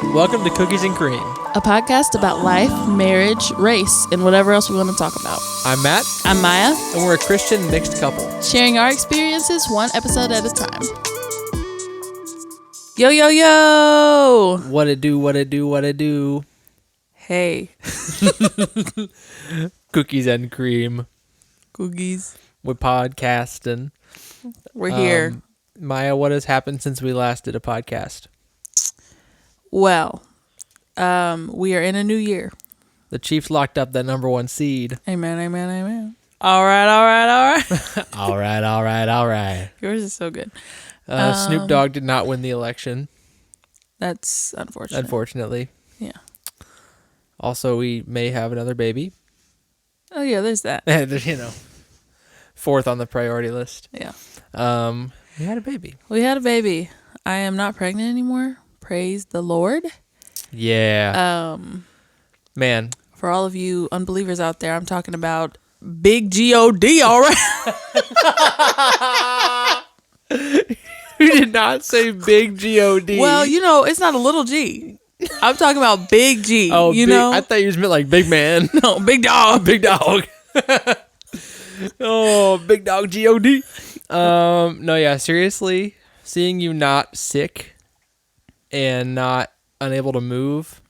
Welcome to Cookies and Cream. A podcast about life, marriage, race, and whatever else we want to talk about. I'm Matt, I'm Maya, and we're a Christian mixed couple. sharing our experiences one episode at a time. Yo, yo, yo! What it do, what it do, what it do. Hey. Cookies and Cream. Cookies. We're podcasting. We're here. Maya, what has happened since we last did a podcast? Well, we are in a new year. The Chiefs locked up that number one seed. Amen, amen, amen. All right, all right, all right. All right, all right, all right. Yours is so good. Snoop Dogg did not win the election. That's unfortunate. Unfortunately. Yeah. Also, we may have another baby. Oh, yeah, there's that. You know, fourth on the priority list. Yeah. We had a baby. We had a baby. I am not pregnant anymore. Praise the Lord. Yeah. Man. For all of you unbelievers out there, I'm talking about big G-O-D, all right? You did not say big G-O-D. Well, you know, it's not a little G. I'm talking about big G, oh, you big, know? I thought you just meant like big man. No, big dog. Big dog. Oh, big dog G-O-D. No, yeah, seriously, seeing you not sick and not unable to move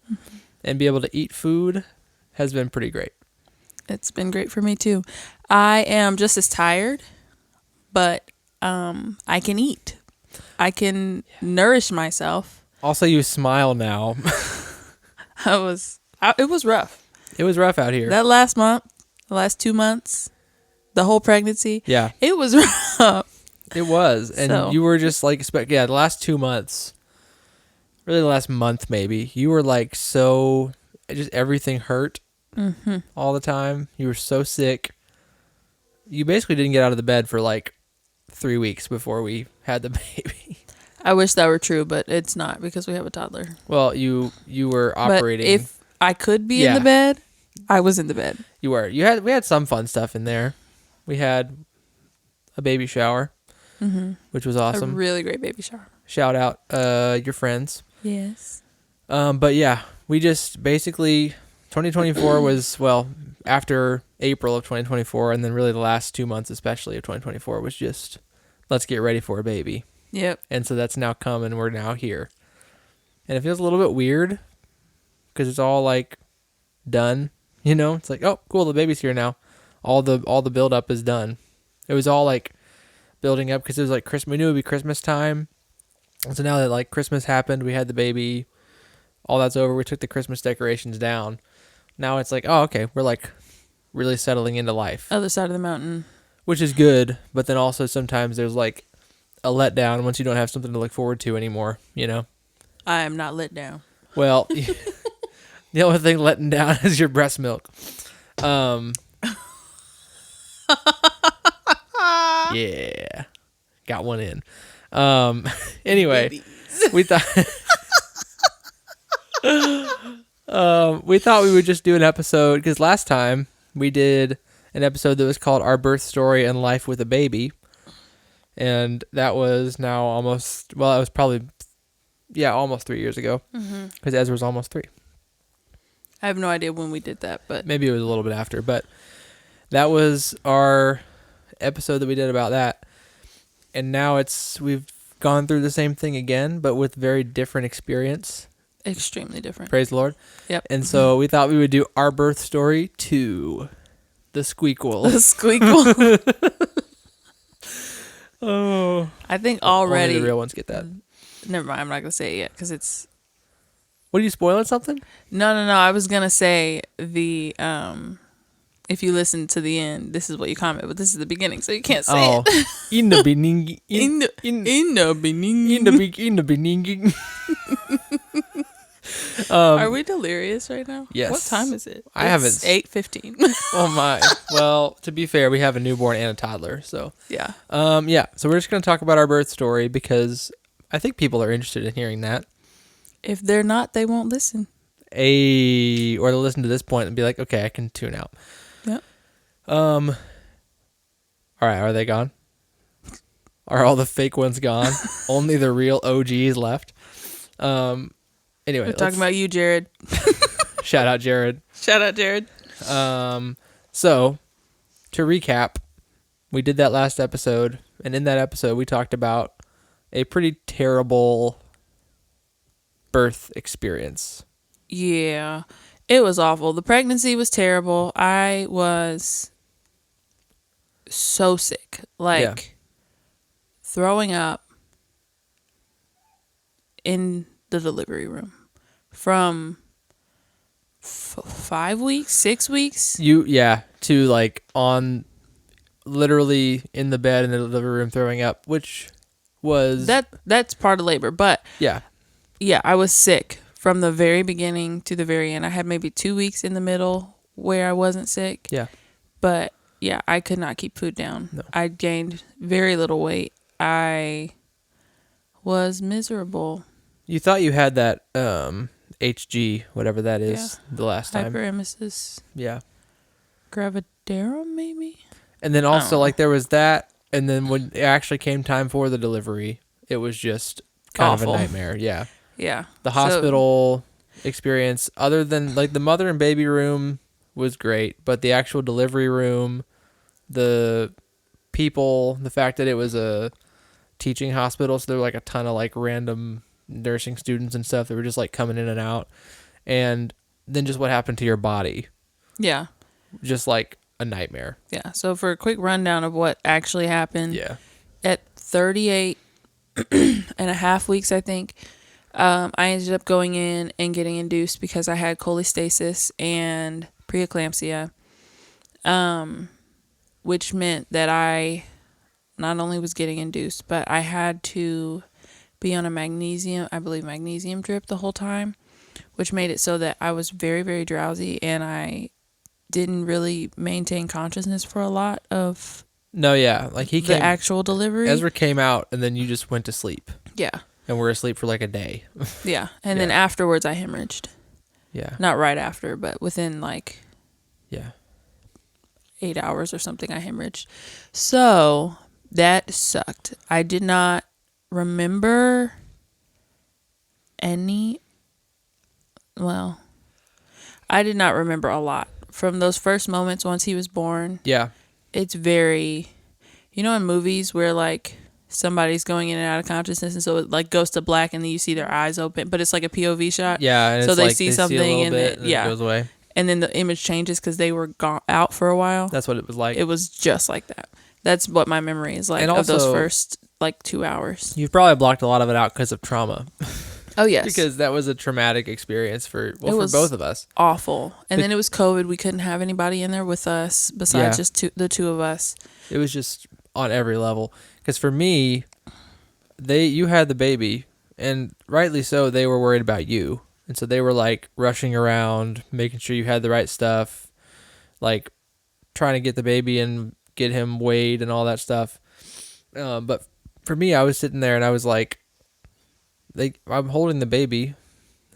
and be able to eat food has been pretty great. It's been great for me too. I am just as tired, but I can eat. I can nourish myself. Also, you smile now. It was rough. It was rough out here. That last month, the last 2 months, the whole pregnancy. Yeah. It was rough. It was. And So. you were just like, the last 2 months, really the last month maybe, you were like so, just everything hurt all the time. You were so sick. You basically didn't get out of the bed for like 3 weeks before we had the baby. I wish that were true, but it's not because we have a toddler. Well, you were operating. But if I could be in the bed, I was in the bed. You were. We had some fun stuff in there. We had a baby shower, which was awesome. A really great baby shower. Shout out your friends. Yes. But yeah, we just basically 2024 was, well, after April of 2024, and then really the last 2 months especially of 2024 was just, let's get ready for a baby. Yep. And so that's now come, and we're now here. And it feels a little bit weird because it's all like done, you know? It's like, oh, cool, the baby's here now. All the build up is done. It was all like building up because it was like Christmas. We knew it would be Christmas time. And so now that like Christmas happened, we had the baby, all that's over. We took the Christmas decorations down. Now it's like, oh, okay, we're like really settling into life. Other side of the mountain. Which is good, but then also sometimes there's like a letdown once you don't have something to look forward to anymore, you know? I am not let down. Well, the only thing letting down is your breast milk. Yeah. Got one in. Anyway, we thought we would just do an episode because last time we did an episode that was called Our Birth Story and Life with a Baby. And that was now almost 3 years ago because Ezra was almost 3. I have no idea when we did that, but Maybe it was a little bit after, but that was our episode that we did about that. And now we've gone through the same thing again, but with very different experience. extremely different. Praise the Lord. Yep. And so we thought we would do Our Birth Story 2, The Squeakquel. The squeakquel. Oh. I think already. Only the real ones get that. Never mind. I'm not gonna say it yet because it's. What, are you spoiling something? No. I was gonna say the if you listen to the end, this is what you comment, but this is the beginning, so you can't say it. In the beginning. In the beginning. In the beginning. Are we delirious right now? Yes. What time is it? I haven't. 8:15. Oh my. Well, to be fair, we have a newborn and a toddler, so. Yeah. Yeah. So we're just going to talk about our birth story because I think people are interested in hearing that. If they're not, they won't listen. Or they'll listen to this point and be like, okay, I can tune out. Yep. All right, are they gone? Are all the fake ones gone? Only the real OGs left. Anyway, We're talking about you, Jared. shout out Jared. Shout out, Jared. So to recap, we did that last episode, and in that episode we talked about a pretty terrible birth experience. Yeah, it was awful. The pregnancy was terrible. I was so sick, like throwing up in the delivery room from 5 weeks, 6 weeks. To like on literally in the bed in the delivery room throwing up, which was that's part of labor, but yeah. I was sick from the very beginning to the very end. I had maybe 2 weeks in the middle where I wasn't sick. Yeah. But yeah, I could not keep food down. No. I gained very little weight. I was miserable. You thought you had that HG, whatever that is, the last time. Hyperemesis Yeah. gravidarum, maybe? And then also like there was that, and then when it actually came time for the delivery, it was just kind awful. of a nightmare. Yeah. Yeah. The hospital experience, other than like the mother and baby room was great, but the actual delivery room, the people, the fact that it was a teaching hospital, so there were like a ton of like random nursing students and stuff that were just like coming in and out, and then just what happened to your body. Yeah. Just like a nightmare. Yeah. So for a quick rundown of what actually happened. Yeah. At 38 and a half weeks, I think, I ended up going in and getting induced because I had cholestasis and preeclampsia, which meant that I not only was getting induced, but I had to be on a magnesium drip the whole time, which made it so that I was very, very drowsy, and I didn't really maintain consciousness for a lot of like the actual delivery. Ezra came out, and then you just went to sleep. Yeah. And we're asleep for like a day. Yeah. And then afterwards I hemorrhaged. Yeah. Not right after, but within like 8 hours or something, I hemorrhaged. So that sucked. I did not remember I did not remember a lot from those first moments once he was born. Yeah. It's very, in movies where like somebody's going in and out of consciousness, and so it like goes to black, and then you see their eyes open, but it's like a POV shot. Yeah, and so it's they like see something, and it goes away. And then the image changes because they were out for a while. That's what it was like. It was just like that. That's what my memory is like, and also, of those first like 2 hours. You've probably blocked a lot of it out because of trauma. Oh yes, because that was a traumatic experience for both of us. Awful. And then it was COVID. We couldn't have anybody in there with us besides just the two of us. It was just on every level. Because for me, you had the baby, and rightly so, they were worried about you. And so they were like rushing around, making sure you had the right stuff, like trying to get the baby and get him weighed and all that stuff. But for me, I was sitting there and I was like, I'm holding the baby,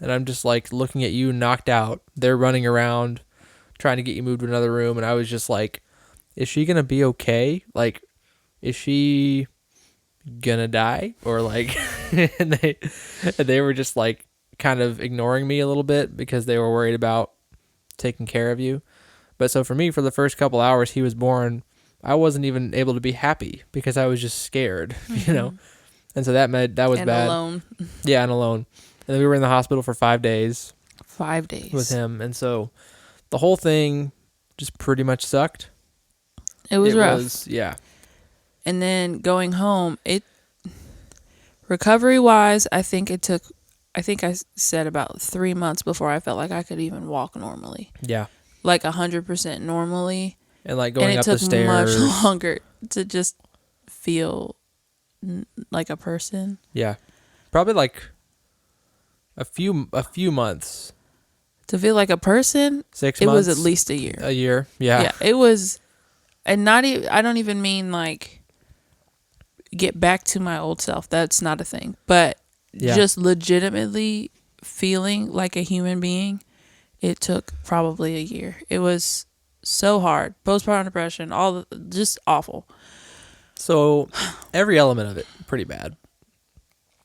and I'm just like looking at you knocked out. They're running around trying to get you moved to another room, and I was just like, is she gonna be okay? Like, is she gonna die? Or like and they were just like kind of ignoring me a little bit because they were worried about taking care of you. But so for me, for the first couple hours he was born, I wasn't even able to be happy because I was just scared, And so that was and bad. Alone. Yeah, and alone. And then we were in the hospital for 5 days. 5 days. With him. And so the whole thing just pretty much sucked. It was rough. Yeah. And then going home, recovery-wise, I think I said about 3 months before I felt like I could even walk normally. Yeah. Like 100% normally. And like going up the stairs. And it took much longer to just feel like a person. Yeah. Probably like a few months. To feel like a person, 6 months. It was at least a year. A year. Yeah. Yeah. It was, and not even, I don't even mean like get back to my old self. That's not a thing. But just legitimately feeling like a human being, it took probably a year. It was so hard. Postpartum depression, just awful. So every element of it, pretty bad.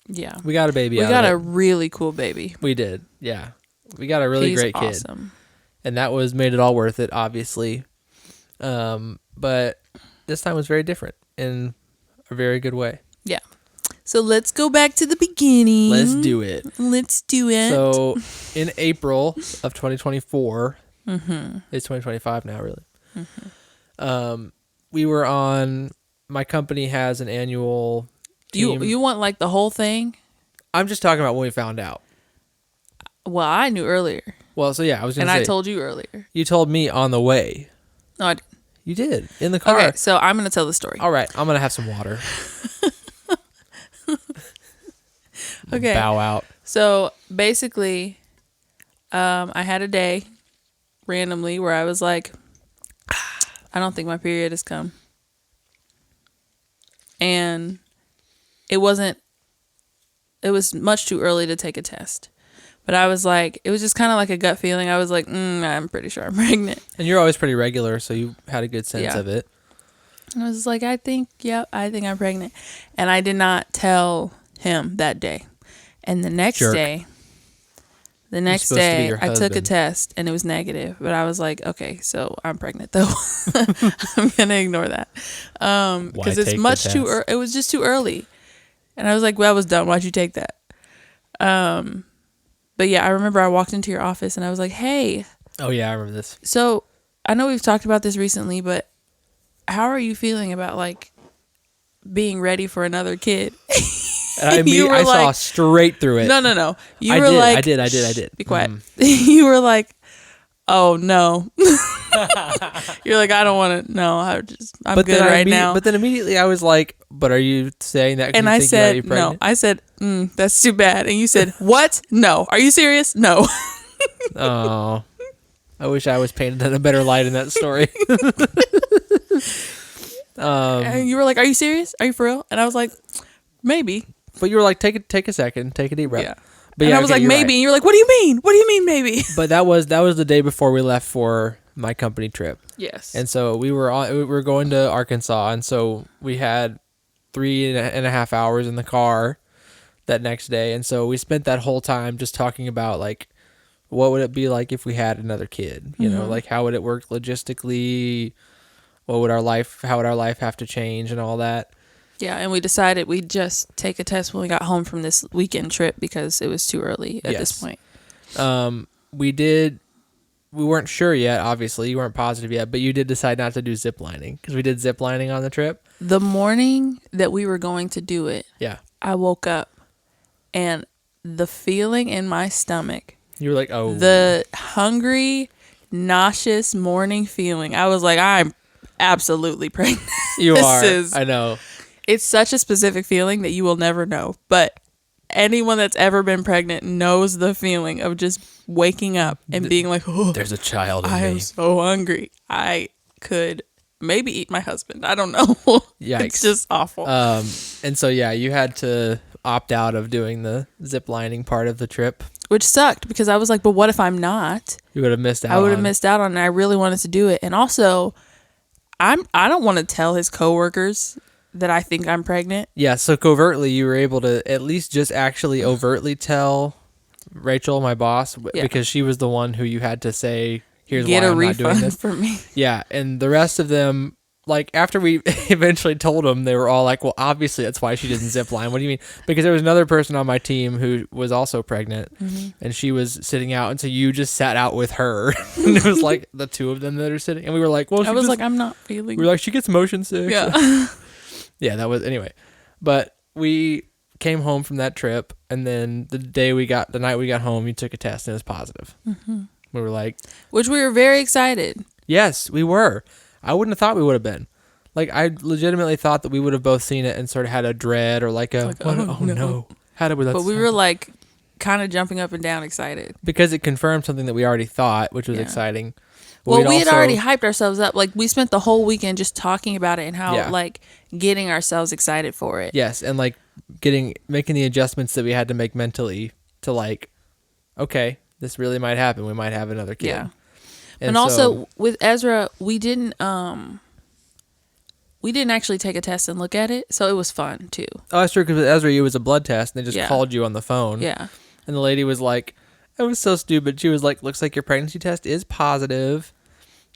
Yeah. We got a baby We out got of a it. really cool baby. We did. Yeah. We got a really He's great kid. awesome. And that made it all worth it, obviously. But this time was very different in a very good way. Yeah. So let's go back to the beginning. Let's do it. Let's do it. So in April of 2024, it's 2025 now, really. We were on, my company has an annual team. You want like the whole thing? I'm just talking about when we found out. Well, I knew earlier. Well, so yeah, I was going to say. And I told you earlier. You told me on the way. No, I didn't. You did. In the car. Okay, so I'm going to tell the story. All right. I'm going to have some water. Okay. Bow out. So basically, I had a day randomly where I was like, I don't think my period has come. And it was much too early to take a test. But I was like, it was just kind of like a gut feeling. I was like, I'm pretty sure I'm pregnant. And you're always pretty regular, so you had a good sense of it. And I was like, I think I'm pregnant. And I did not tell him that day. And the next Jerk. day, supposed to be your I took a husband. test and it was negative. But I was like, okay, so I'm pregnant though. I'm going to ignore that. Because it's take the much too test? it was just too early. And I was like, well, that was dumb. Why'd you take that? But yeah, I remember I walked into your office and I was like, hey. Oh, yeah, I remember this. So I know we've talked about this recently, but how are you feeling about like being ready for another kid? And I saw straight through it. No. You I were did, like, I did. Be quiet. You were like, oh no. You're like, I don't want to. No, I'm good right now. But then immediately I was like, but are you saying that? And I said, no. I said, that's too bad. And you said, what? No. Are you serious? No. Oh, I wish I was painted in a better light in that story. And you were like, are you serious? Are you for real? And I was like, maybe. But you were like, take a second, take a deep breath. Yeah. But and yeah, I was okay, like, you're maybe. right. And you're like, what do you mean? What do you mean, maybe? But that was the day before we left for my company trip. Yes. And so we were going to Arkansas, and so we had 3.5 hours in the car that next day, and so we spent that whole time just talking about like what would it be like if we had another kid, you know, like how would it work logistically, how would our life have to change and all that. Yeah, and we decided we'd just take a test when we got home from this weekend trip because it was too early at this point. We weren't sure yet, obviously. You weren't positive yet, but you did decide not to do zip lining because we did zip lining on the trip. The morning that we were going to do it, Yeah. I woke up and the feeling in my stomach, You were like, oh. the hungry, nauseous morning feeling, I was like, I'm absolutely pregnant. You This are. is- I know. It's such a specific feeling that you will never know. But anyone that's ever been pregnant knows the feeling of just waking up and being like, oh, There's a child in I me. am so hungry. I could maybe eat my husband. I don't know. Yikes. It's just awful. And so, yeah, you had to opt out of doing the zip lining part of the trip. Which sucked because I was like, but what if I'm not? You would have missed out. I would have missed out on it. I really wanted to do it. And also, I don't want to tell his coworkers that I think I'm pregnant. Yeah, so covertly, you were able to at least just actually overtly tell Rachel, my boss, because she was the one who you had to say, here's Get why a I'm not doing refund this. for me. Yeah, and the rest of them, like, after we eventually told them, they were all like, well, obviously that's why she didn't zip line. What do you mean? Because there was another person on my team who was also pregnant, and she was sitting out, and so you just sat out with her. And it was like the two of them that are sitting, and we were like, well, I was like, I'm not feeling. we were like, she gets motion sick. Yeah. Yeah, that was, anyway. But we came home from that trip, and then the night we got home, you took a test, and it was positive. We were like, Which we were very excited. yes, we were. I wouldn't have thought we would have been. Like, I legitimately thought that we would have both seen it and sort of had a dread or like a, oh no. How did we, But we were like kind of jumping up and down excited. because it confirmed something that we already thought, which was Yeah. exciting. Well, We'd we had also- already hyped ourselves up. Like, we spent the whole weekend just talking about it and how, Yeah. like, getting ourselves excited for it. Yes, and like making the adjustments that we had to make mentally to like, okay, this really might happen. We might have another kid. Yeah. And And also with Ezra, we didn't we didn't actually take a test and look at it, so it was fun too. Oh, that's true, because with Ezra, it was a blood test, and they just Yeah. called you on the phone. Yeah. And the lady was like, it was so stupid. She was like, looks like your pregnancy test is positive.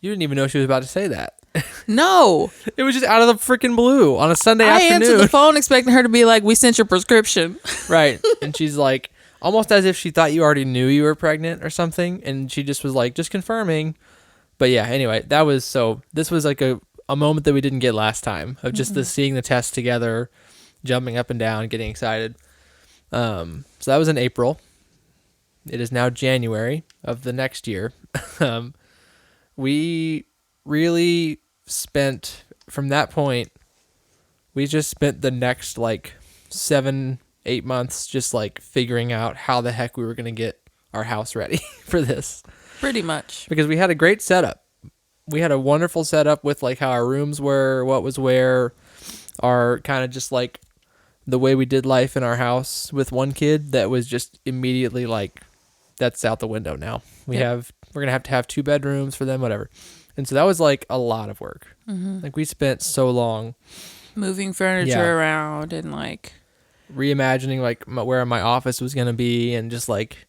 You didn't even know she was about to say that. No. It was just out of the freaking blue on a Sunday I answered afternoon. the phone expecting her to be like, we sent your prescription. Right. And she's like, almost as if she thought you already knew you were pregnant or something. And she just was like, just confirming. But yeah, anyway, this was like a moment that we didn't get last time of just the seeing the test together, jumping up and down, getting excited. So that was in April. It is now January of the next year. We really spent, from that point, we just spent the next like 7-8 months just like figuring out how the heck we were going to get our house ready for this. Pretty much. Because we had a great setup. We had a wonderful setup with like how our rooms were, what was where, our kind of just like the way we did life in our house with one kid that was just immediately like, that's out the window now. We're going to have 2 bedrooms for them, whatever. And so that was like a lot of work. Like we spent so long moving furniture around and like reimagining like where my office was going to be, and just like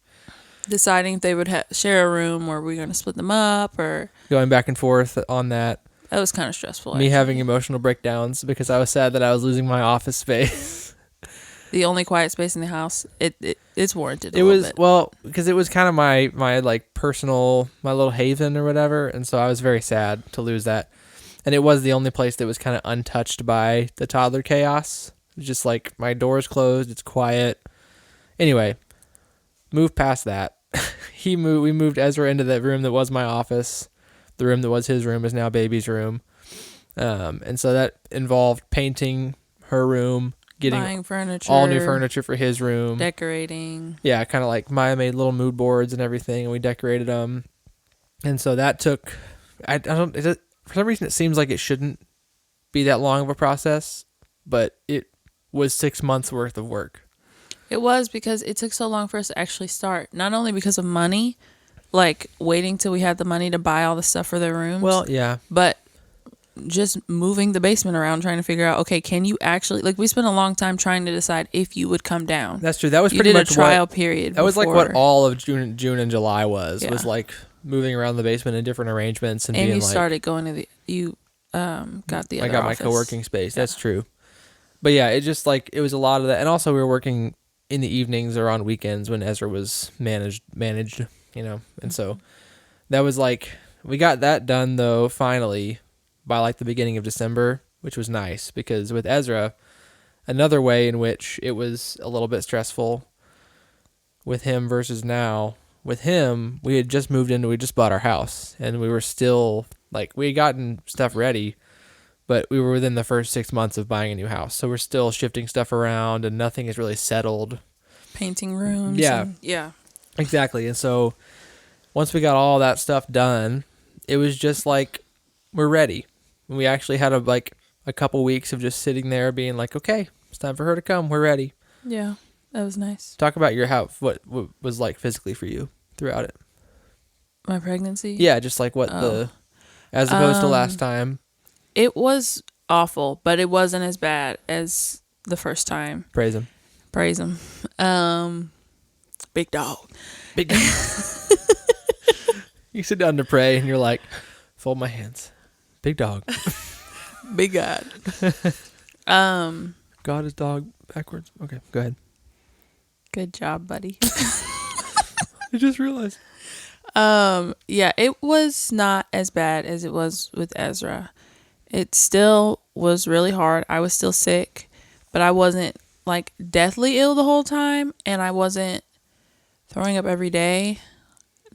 deciding if they would share a room or we're going to split them up, or going back and forth on that. That was kind of stressful. Me having emotional breakdowns because I was sad that I was losing my office space. The only quiet space in the house. It's warranted. It was, well, because it was kind of my like personal, my little haven or whatever, and so I was very sad to lose that. And it was the only place that was kind of untouched by the toddler chaos. It was just like my door's closed, it's quiet. Anyway, move past that. We moved Ezra into that room that was my office. The room that was his room is now baby's room. And so that involved painting her room, buying furniture, all new furniture for his room, decorating. Yeah, kind of like Maya made little mood boards and everything, and we decorated them. And so that took, for some reason it seems like it shouldn't be that long of a process, but it was 6 months worth of work. It was, because it took so long for us to actually start. Not only because of money, like waiting till we had the money to buy all the stuff for their rooms. Well, yeah. But just moving the basement around, trying to figure out, okay, can you actually, like, we spent a long time trying to decide if you would come down. That's true. That was you pretty did much a trial period. That was like what all of June and July was like moving around the basement in different arrangements and being you like, started going to got the other I got office. my co-working space. Yeah. That's true. But yeah, it just like, it was a lot of that. And also we were working in the evenings or on weekends when Ezra was managed, and so that was like, we got that done though, finally, by like the beginning of December, which was nice, because with Ezra, another way in which it was a little bit stressful with him versus now, with him, we had just moved in, we just bought our house, and we were still like, we had gotten stuff ready, but we were within the first 6 months of buying a new house. So we're still shifting stuff around and nothing is really settled. Painting rooms. Yeah. Yeah. Exactly. And so once we got all that stuff done, it was just like, we're ready. We actually had a couple weeks of just sitting there being like, okay, it's time for her to come. We're ready. Yeah. That was nice. Talk about your house, what was like physically for you throughout it. My pregnancy? Yeah, just like as opposed to last time. It was awful, but it wasn't as bad as the first time. Praise him. Big dog. Big dog. You sit down to pray and you're like, fold my hands. Big dog. Big God. God is dog backwards. Okay, go ahead. Good job, buddy. I just realized. Yeah, it was not as bad as it was with Ezra. It still was really hard. I was still sick, but I wasn't like deathly ill the whole time, and I wasn't throwing up every day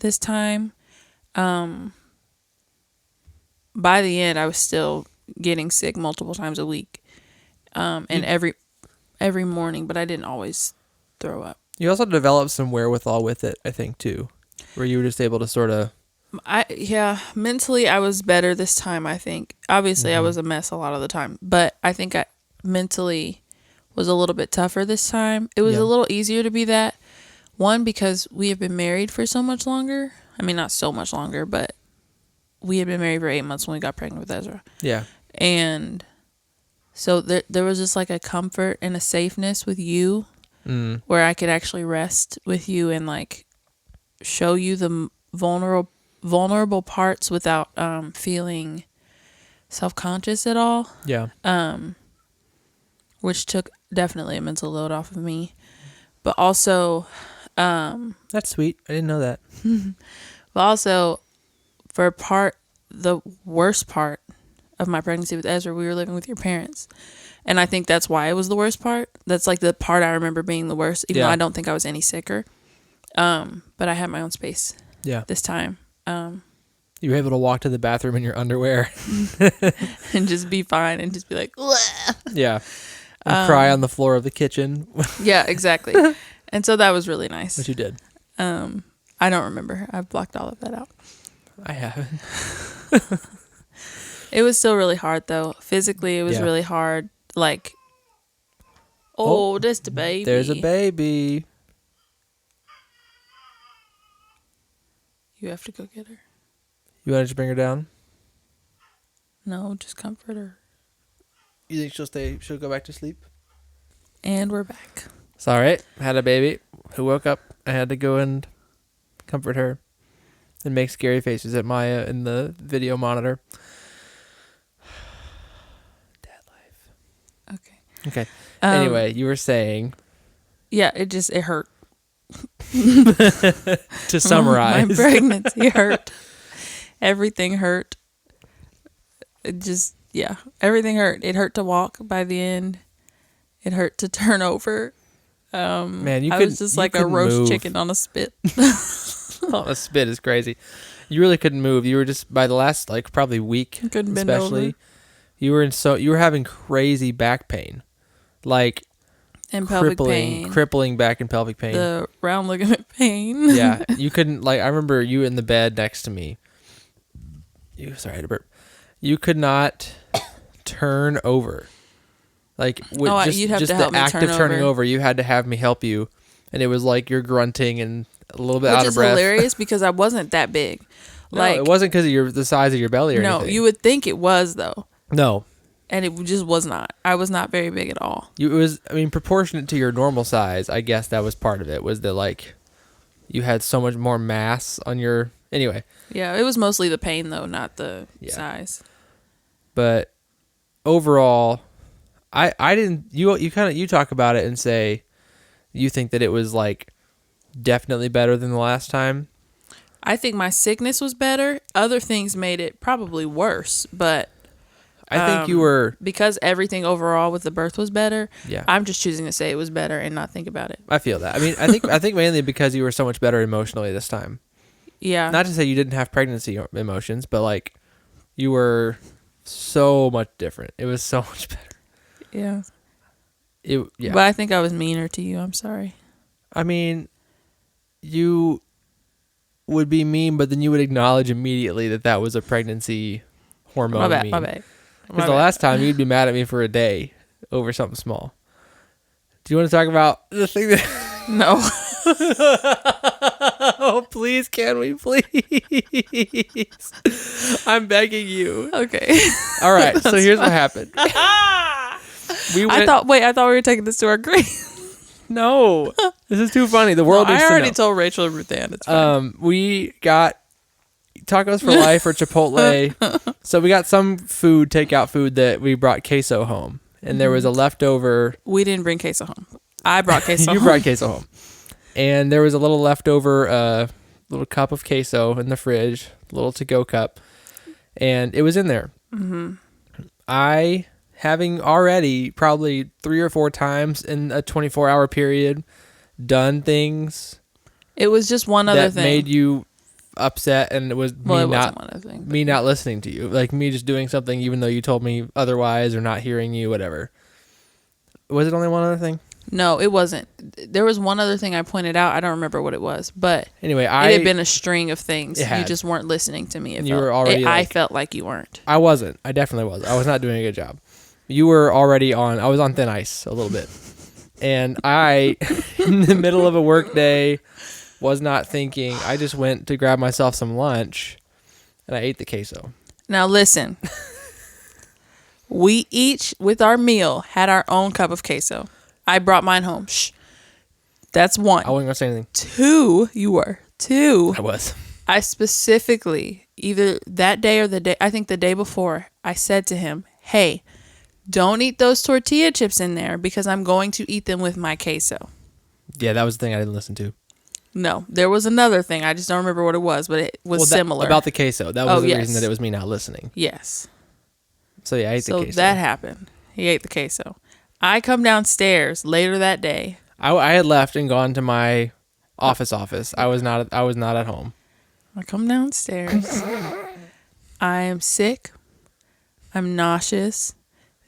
this time. By the end, I was still getting sick multiple times a week, and every morning, but I didn't always throw up. You also developed some wherewithal with it, I think, too, where you were just able to sort of... mentally I was better this time, I think. Obviously, I was a mess a lot of the time, but I think I mentally was a little bit tougher this time. It was a little easier to be that. One, because we have been married for so much longer. I mean, not so much longer, but we had been married for 8 months when we got pregnant with Ezra. Yeah. And So there was just like a comfort and a safeness with you where I could actually rest with you and like show you the vulnerable parts without feeling self-conscious at all. Yeah. Which took definitely a mental load off of me. But also That's sweet. I didn't know that. but also the worst part of my pregnancy with Ezra, we were living with your parents. And I think that's why it was the worst part. That's like the part I remember being the worst, even though I don't think I was any sicker. But I had my own space this time. You were able to walk to the bathroom in your underwear. And just be fine and just be like, "Bleh." Yeah. And cry on the floor of the kitchen. Yeah, exactly. And so that was really nice. Which you did. I don't remember. I've blocked all of that out. I haven't. It was still really hard, though. Physically, it was really hard. Like, just a baby. There's a baby. You have to go get her. You want to just bring her down? No, just comfort her. You think she'll go back to sleep? And we're back. It's all right. I had a baby who woke up. I had to go and comfort her and make scary faces at Maya in the video monitor. Dad life. Okay. Anyway, you were saying. Yeah, it hurt. To summarize. My pregnancy hurt. Everything hurt. Everything hurt. It hurt to walk by the end. It hurt to turn over. Man, I was just like a roast chicken on a spit. On a spit is crazy. You really couldn't move. You were just by the last like probably week, couldn't bend over. You were having crazy back pain, like and pelvic pain, crippling back and pelvic pain, the round ligament pain. Yeah, you couldn't like. I remember you in the bed next to me. Sorry, I had a burp. You could not turn over. Like you'd have just to help the me act turn of turning over. over, you had to have me help you, and it was like you're grunting and a little bit out of breath. Which is hilarious because I wasn't that big. No, it wasn't because of the size of your belly or anything. No, you would think it was though. No. And it just was not. I was not very big at all. It was, proportionate to your normal size. I guess that was part of it. Was that like you had so much more mass on your anyway. Yeah, it was mostly the pain though, not the size. But overall, I didn't. You talk about it and say you think that it was like definitely better than the last time. I think my sickness was better. Other things made it probably worse, but I think you were because everything overall with the birth was better. Yeah, I'm just choosing to say it was better and not think about it. I feel that. I think mainly because you were so much better emotionally this time. Yeah. Not to say you didn't have pregnancy emotions, but like you were so much different. It was so much better. Yeah. Yeah. But I think I was meaner to you. I'm sorry. You would be mean, but then you would acknowledge immediately that was a pregnancy hormone. My bad. Because the last time you'd be mad at me for a day over something small. Do you want to talk about the thing that... No. Oh, please, can we please? I'm begging you. Okay. All right, so here's what happened. I thought we were taking this to our grave. No, this is too funny. The world needs to know. I already told Rachel and Ruth Ann. It's fine. We got Tacos for Life or Chipotle. So we got some takeout food that we brought queso home. And there was a leftover. We didn't bring queso home. I brought queso You brought queso home. And there was a little leftover little cup of queso in the fridge, little to-go cup. And it was in there. Mm-hmm. Having already probably 3 or 4 times in a 24-hour period done things. It was just one other thing that made you upset, and it was wasn't one other thing, me not listening to you, like me just doing something even though you told me otherwise or not hearing you, whatever. Was it only one other thing? No, it wasn't. There was one other thing I pointed out. I don't remember what it was, but anyway, it had been a string of things. You just weren't listening to me. I felt like you weren't. I wasn't. I definitely was. I was not doing a good job. You were already I was on thin ice a little bit. And I, in the middle of a work day, was not thinking. I just went to grab myself some lunch, and I ate the queso. Now listen. We each, with our meal, had our own cup of queso. I brought mine home. Shh. That's one. I wasn't gonna say anything. Two, you were. Two. I was. I specifically, either that day or I think the day before, I said to him, hey, don't eat those tortilla chips in there because I'm going to eat them with my queso. Yeah, that was the thing I didn't listen to. No, there was another thing. I just don't remember what it was, but it was similar. About the queso. That was the yes. reason that it was me not listening. Yes. So yeah, I ate the queso. So that happened. He ate the queso. I come downstairs later that day. I had left and gone to my office. I was not at home. I come downstairs. I am sick. I'm nauseous.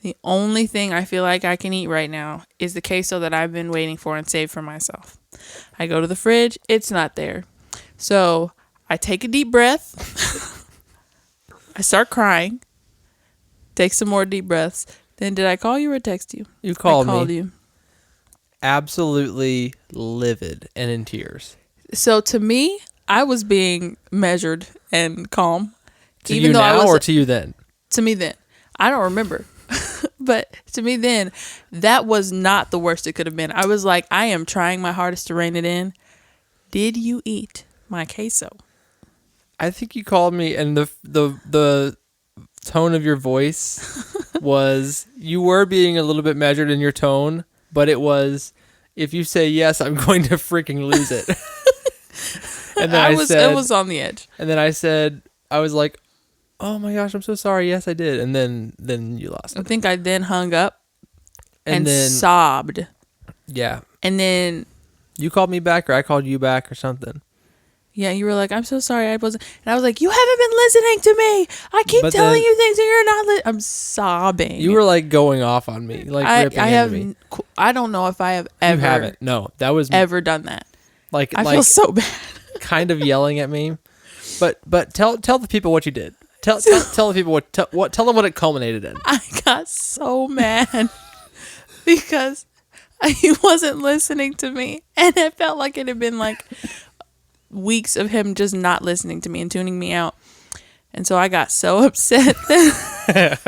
The only thing I feel like I can eat right now is the queso that I've been waiting for and saved for myself. I go to the fridge. It's not there. So I take a deep breath. I start crying. Take some more deep breaths. Then did I call you or text you? You called me. I called you. Absolutely livid and in tears. So to me, I was being measured and calm. To you now or to you then? To me then. I don't remember. But to me then, that was not the worst it could have been. I was like, I am trying my hardest to rein it in. Did you eat my queso? I think you called me and the tone of your voice was, you were being a little bit measured in your tone, but it was, if you say yes, I'm going to freaking lose it. And then it was on the edge. And then I was like, oh my gosh, I'm so sorry. Yes, I did. And then you lost it. I think I then hung up and then sobbed. Yeah. And then you called me back or I called you back or something. Yeah, you were like, I'm so sorry I wasn't. And I was like, you haven't been listening to me. I keep telling you things and you're not I'm sobbing. You were like going off on me. Like ripping into me. I don't know if I have ever. You haven't. No, that was ever done that. Like I feel so bad. Kind of yelling at me. But tell the people what you did. Tell the people tell them what it culminated in. I got so mad because he wasn't listening to me, and it felt like it had been like weeks of him just not listening to me and tuning me out. And so I got so upset that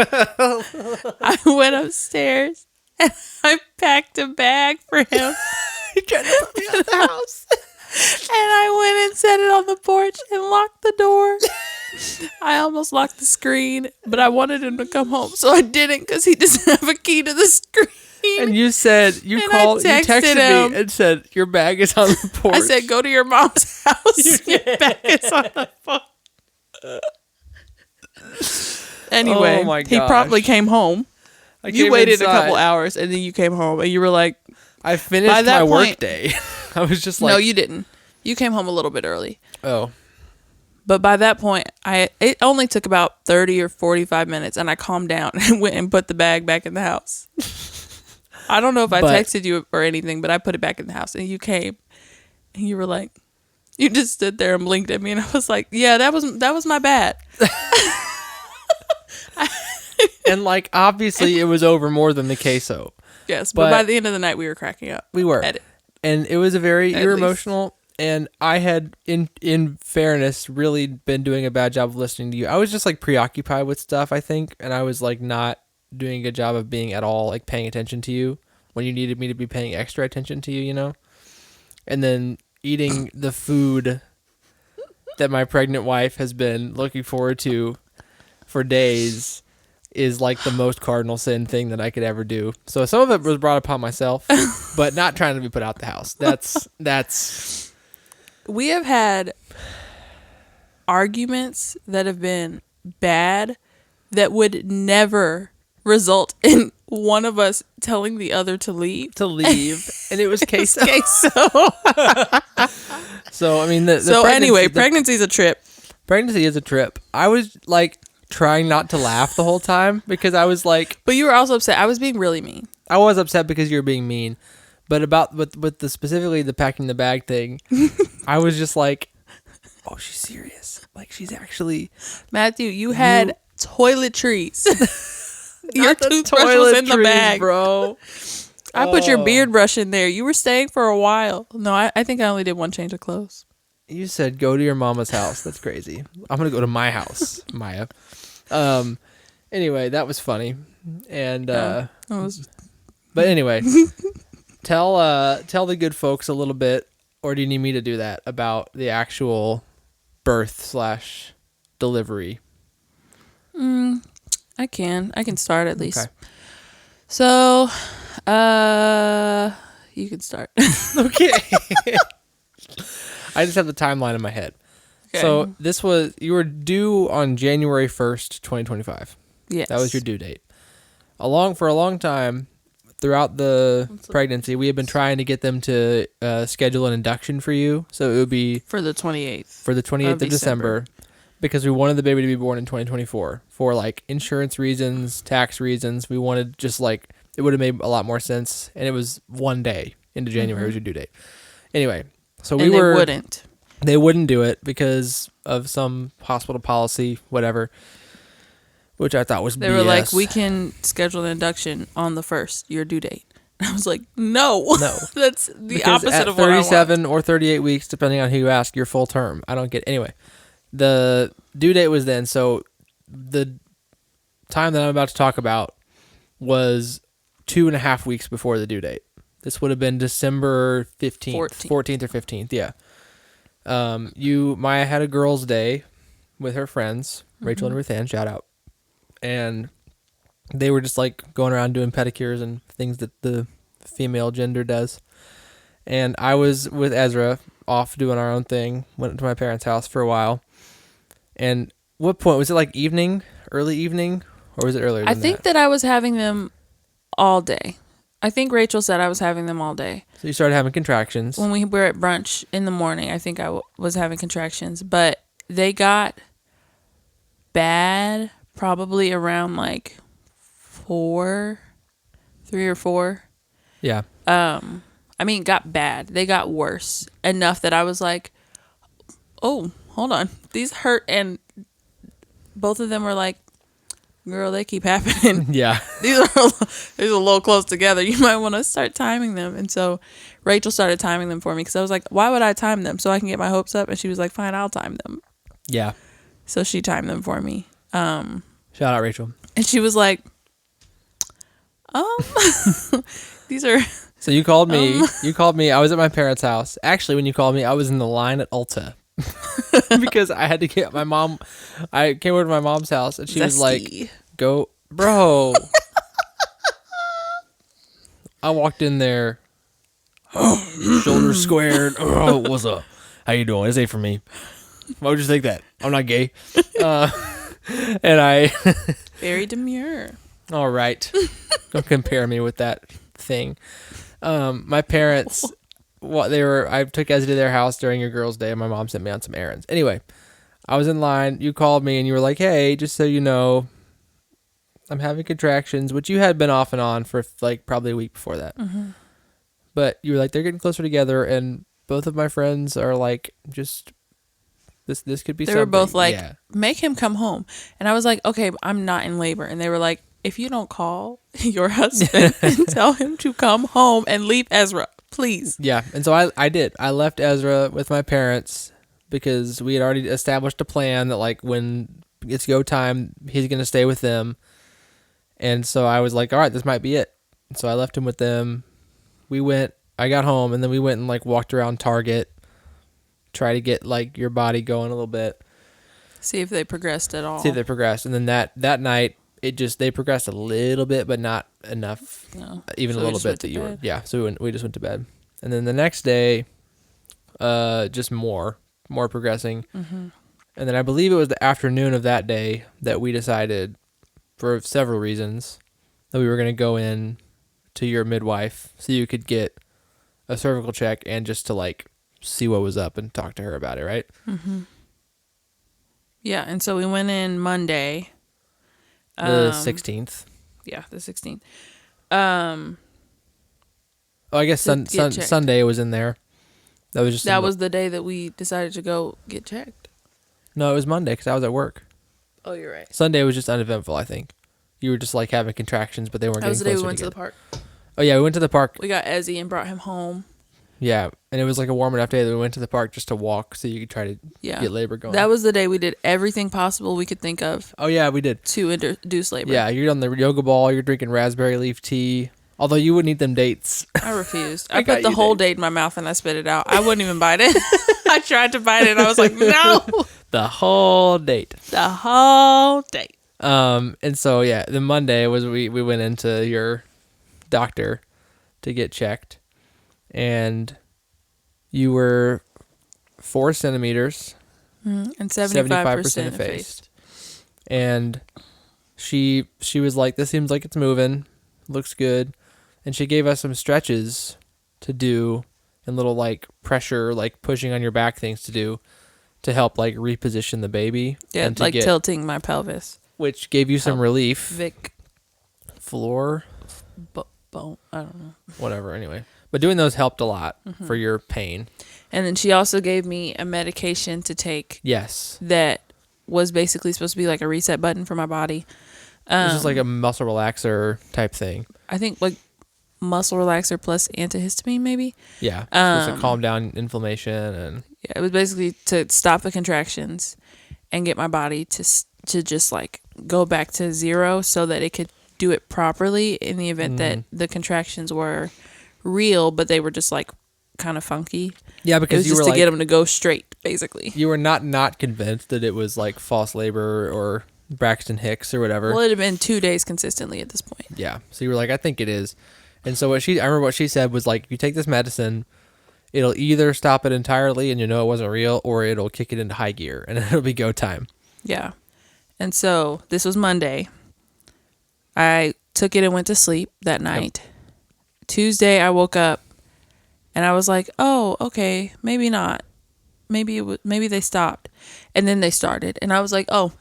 I went upstairs and I packed a bag for him. He tried to put me out of the house. And I went and set it on the porch and locked the door. I almost locked the screen, but I wanted him to come home, so I didn't because he doesn't have a key to the screen. And you said, you texted me and said, your bag is on the porch. I said, go to your mom's house. Your bag is on the porch. Anyway, oh my he probably came home. You waited a couple hours and then you came home and you were like, I finished my work day. I was just like, no, you didn't. You came home a little bit early. Oh. But by that point, it only took about 30 or 45 minutes and I calmed down and went and put the bag back in the house. I don't know if I texted you or anything, but I put it back in the house and you came and you were like, you just stood there and blinked at me and I was like, yeah, that was my bad. And like, obviously it was over more than the queso. Yes, but by the end of the night we were cracking up. We were. And it was you're emotional. And I had, in fairness, really been doing a bad job of listening to you. I was just like preoccupied with stuff, I think. And I was like not doing a good job of being at all like paying attention to you when you needed me to be paying extra attention to you, you know? And then eating the food that my pregnant wife has been looking forward to for days is like the most cardinal sin thing that I could ever do. So some of it was brought upon myself, but not trying to be put out the house. That's We have had arguments that have been bad that would never result in one of us telling the other to leave. And it was queso. So I mean, pregnancy's a trip. Pregnancy is a trip. I was like trying not to laugh the whole time because I was like, but you were also upset. I was being really mean. I was upset because you were being mean, but with the specifically the packing the bag thing, I was just like, oh, she's serious. Like she's actually. Matthew, you had toiletries. Your toothbrush was in the bag, bro. I put your beard brush in there. You were staying for a while. No, I think I only did one change of clothes. You said go to your mama's house. That's crazy. I'm gonna go to my house, Maya. And Anyway, that was funny. And That was but anyway, tell the good folks a little bit, or do you need me to do that, about the actual birth / delivery? I can start at least. Okay. So, you can start. Okay. I just have the timeline in my head. Okay. So you were due on January 1st, 2025. Yes. That was your due date. For a long time, throughout the pregnancy, we had been trying to get them to schedule an induction for you. So it would be for the 28th. For the 28th of December. Because we wanted the baby to be born in 2024 for like insurance reasons, tax reasons. We wanted just like, it would have made a lot more sense. And it was one day into January was your due date. Anyway, so they wouldn't do it because of some hospital policy, whatever, which I thought was They BS. were like, we can schedule an induction on the 1st, your due date. And I was like, no. That's the because opposite at of what I want. 37 or 38 weeks, depending on who you ask, your full term. I don't get anyway. The due date was then, so the time that I'm about to talk about was 2.5 weeks before the due date. This would have been December 14th or 15th, yeah. Maya had a girls' day with her friends, Rachel and Ruth Ann, shout out. And they were just like going around doing pedicures and things that the female gender does. And I was with Ezra off doing our own thing, went to my parents' house for a while. And what point was it, like early evening, or was it earlier than I think that I was having them all day. I think Rachel said I was having them all day. So you started having contractions. When we were at brunch in the morning, I think I was having contractions, but they got bad probably around like 3 or 4. Yeah. I mean, got bad. They got worse enough that I was like, oh, hold on. These hurt. And both of them were like, girl, they keep happening. Yeah. These are a little close together. You might want to start timing them. And so Rachel started timing them for me because I was like, why would I time them? So I can get my hopes up. And she was like, fine, I'll time them. Yeah. So she timed them for me. Shout out, Rachel. And she was like, these are... So you called me. I was at my parents' house. Actually, when you called me, I was in the line at Ulta because I had to get my mom. I came over to my mom's house and she was like, go, bro. I walked in there, shoulders squared. Oh, what's up? How you doing? This ain't for me. Why would you think that? I'm not gay. And I... Very demure. All right. Don't compare me with that thing. My parents, I took Ezra to their house during your girls' day, and my mom sent me on some errands. Anyway, I was in line. You called me, and you were like, hey, just so you know, I'm having contractions, which you had been off and on for like probably a week before that. Mm-hmm. But you were like, they're getting closer together, and both of my friends are like, just... This could be something. They were both like, make him come home. And I was like, okay, I'm not in labor. And they were like, if you don't call your husband and tell him to come home and leave Ezra, please. Yeah. And so I did. I left Ezra with my parents because we had already established a plan that like when it's go time, he's going to stay with them. And so I was like, all right, this might be it. So I left him with them. I got home and then we went and like walked around Target. Try to get like your body going a little bit. See if they progressed at all. And then that night they progressed a little bit, but not enough. No. Even so a little bit that you were. Yeah. So we just went to bed. And then the next day, just more progressing. Mm-hmm. And then I believe it was the afternoon of that day that we decided, for several reasons, that we were going to go in to your midwife so you could get a cervical check and just to like see what was up and talk to her about it, right? Mm-hmm. Yeah, and so we went in Monday. The 16th. Yeah, the 16th. I guess Sunday was in there. That was the day that we decided to go get checked. No, it was Monday because I was at work. Oh, you're right. Sunday was just uneventful, I think. You were just like having contractions, but they weren't getting closer. That was the day we went to the park. Oh, yeah, we went to the park. We got Ezzy and brought him home. Yeah, and it was like a warm enough day that we went to the park just to walk so you could try to Yeah. get labor going. That was the day we did everything possible we could think of Oh yeah, we did. to induce labor. Yeah, you're on the yoga ball. You're drinking raspberry leaf tea. Although you wouldn't eat them dates. I refused. I I got put the you whole dates. date in my mouth and I spit it out. I wouldn't even bite it. I tried to bite it and I was like, no. The whole date. The whole date. And so yeah, the Monday was we went into your doctor to get checked, and you were 4 centimeters, And 75% effaced. effaced. And she was like, "This seems like it's moving, looks good," and she gave us some stretches to do and little like pressure, like pushing on your back things to do to help like reposition the baby. Yeah, and to like get, tilting my pelvis. which gave you some Help. relief. Vic. Floor. Bone. I don't know. Whatever, anyway. But doing those helped a lot Mm-hmm. for your pain. And then she also gave me a medication to take Yes. that was basically supposed to be like a reset button for my body. It's just like a muscle relaxer type thing. I think like muscle relaxer plus antihistamine maybe. Yeah. Supposed to calm down inflammation and Yeah, it was basically to stop the contractions and get my body to just like go back to zero so that it could do it properly in the event that the contractions were real, but they were just like kind of funky. yeah, It because was you just were to like, get them to go straight, basically. you were not convinced that it was like false labor or Braxton Hicks or whatever. Well, it had been 2 days consistently at this point. Yeah. So you were like, I think it is. And so I remember what she said was like, you take this medicine, it'll either stop it entirely and you know it wasn't real, or it'll kick it into high gear and it'll be go time. Yeah. And so this was Monday. I took it and went to sleep that night. Tuesday, I woke up and I was like, oh, okay, maybe not. Maybe maybe they stopped. And then they started. And I was like, oh.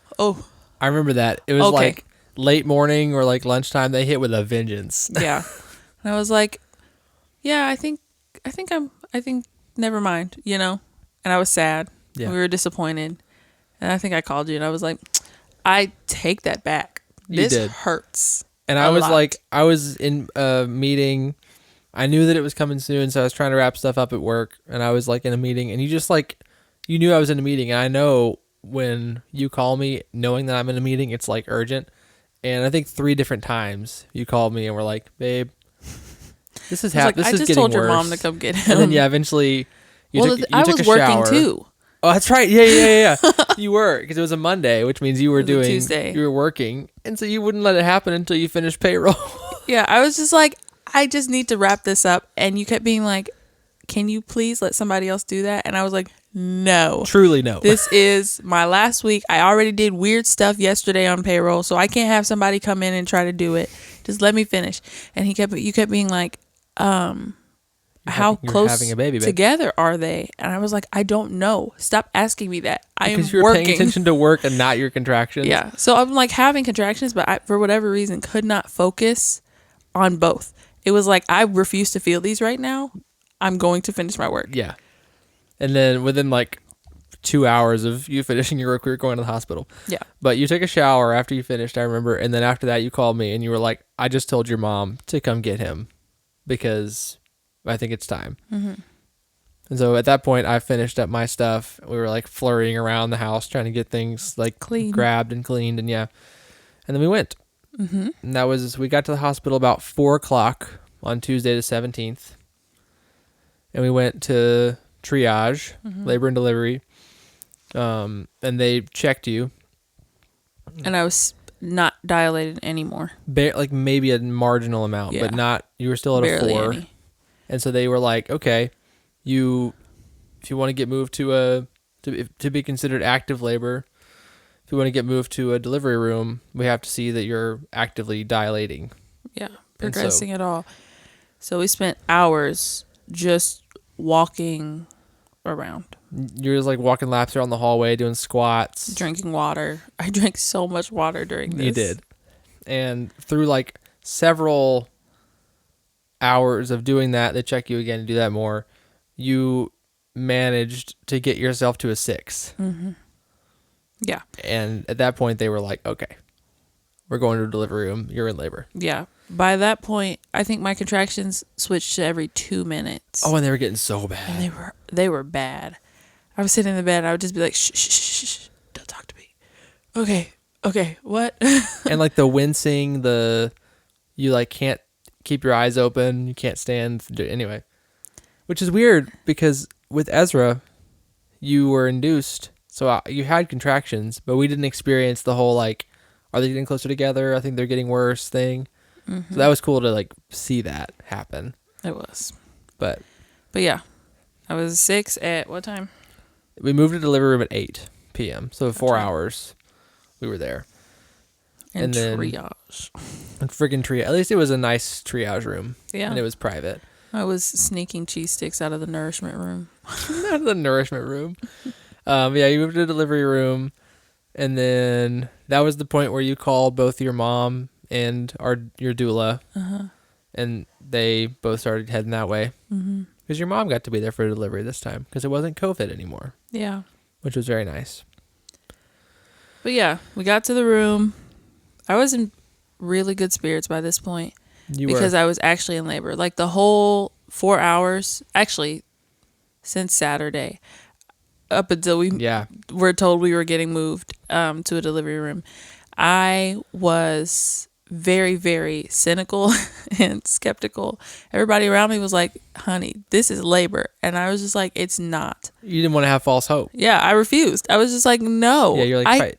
I remember that. It was Okay. like late morning or like lunchtime. They hit with a vengeance. Yeah. And I was like, yeah, I think never mind, you know? And I was sad. Yeah. We were disappointed. And I think I called you and I was like, I take that back. You This did. hurts. And I a was lot. like, I was in a meeting. I knew that it was coming soon, so I was trying to wrap stuff up at work. And I was like in a meeting, and you just like, you knew I was in a meeting. And I know when you call me, knowing that I'm in a meeting, it's like urgent. And I think 3 different times you called me and were like, babe, this is I was like, this I is just getting told your worse. mom to come get him. And then yeah, eventually you took I a was working shower. too. Oh, that's right. Yeah. You were, because it was a Monday, which means you were It was a doing Tuesday. You were working, and so you wouldn't let it happen until you finished payroll. Yeah, I was just like, I just need to wrap this up. And you kept being like, can you please let somebody else do that? And I was like, no. Truly, no. This is my last week. I already did weird stuff yesterday on payroll, so I can't have somebody come in and try to do it. Just let me finish. And you kept being like, how You're close having a baby, babe. together are they? And I was like, I don't know. Stop asking me that. I am Because you were working. paying attention to work and not your contractions. Yeah. So I'm like having contractions, but I, for whatever reason, could not focus on both. It was like, I refuse to feel these right now. I'm going to finish my work. Yeah. And then within like 2 hours of you finishing your work, we were going to the hospital. Yeah. But you took a shower after you finished, I remember. And then after that, you called me and you were like, I just told your mom to come get him because I think it's time. Mm-hmm. And so at that point, I finished up my stuff. We were like flurrying around the house trying to get things like Clean. grabbed and cleaned. And yeah. And then we went. Mm-hmm. And that was, we got to the hospital about 4:00 on Tuesday the 17th. And we went to triage, labor and delivery. And they checked you. And I was not dilated anymore. Like maybe a marginal amount, Yeah. but not, you were still at Barely a 4. any. And so they were like, okay, if you want to get moved to be considered active labor, if you want to get moved to a delivery room, we have to see that you're actively dilating. Yeah. Progressing at all. So we spent hours just walking around, You're just like walking laps around the hallway, doing squats. drinking water. I drank so much water during this. You did. And through like several hours of doing that, they check you again and do that more. You managed to get yourself to a 6. Yeah. And at that point, they were like, okay, we're going to a delivery room. You're in labor. Yeah. By that point, I think my contractions switched to every 2 minutes. Oh, and they were getting so bad. And they were bad. I was sitting in the bed. And I would just be like, shh, shh, shh, shh, don't talk to me. Okay, what? And like the wincing, you like can't keep your eyes open. You can't stand. Anyway, which is weird because with Ezra, you were induced. So you had contractions, but we didn't experience the whole like, are they getting closer together? I think they're getting worse thing. So that was cool to like see that happen. It was. But yeah, I was 6 at what time? we moved to delivery room at 8 p.m. So 4 hours we were there. And then triage. And friggin' triage. At least it was a nice triage room. Yeah. And it was private. I was sneaking cheese sticks out of the nourishment room. Out of the nourishment room. Yeah, you moved to the delivery room. And then that was the point where you called both your mom and your doula. And they both started heading that way. Because your mom got to be there for delivery this time. Because it wasn't COVID anymore. Yeah. Which was very nice. But yeah, we got to the room. I was in really good spirits by this point. Because I was actually in labor. Like the whole 4 hours, actually, since Saturday, up until we were told we were getting moved to a delivery room, I was very, very cynical and skeptical. Everybody around me was like, honey, this is labor. And I was just like, it's not. You didn't want to have false hope. Yeah, I refused. I was just like, no. Yeah, you're like,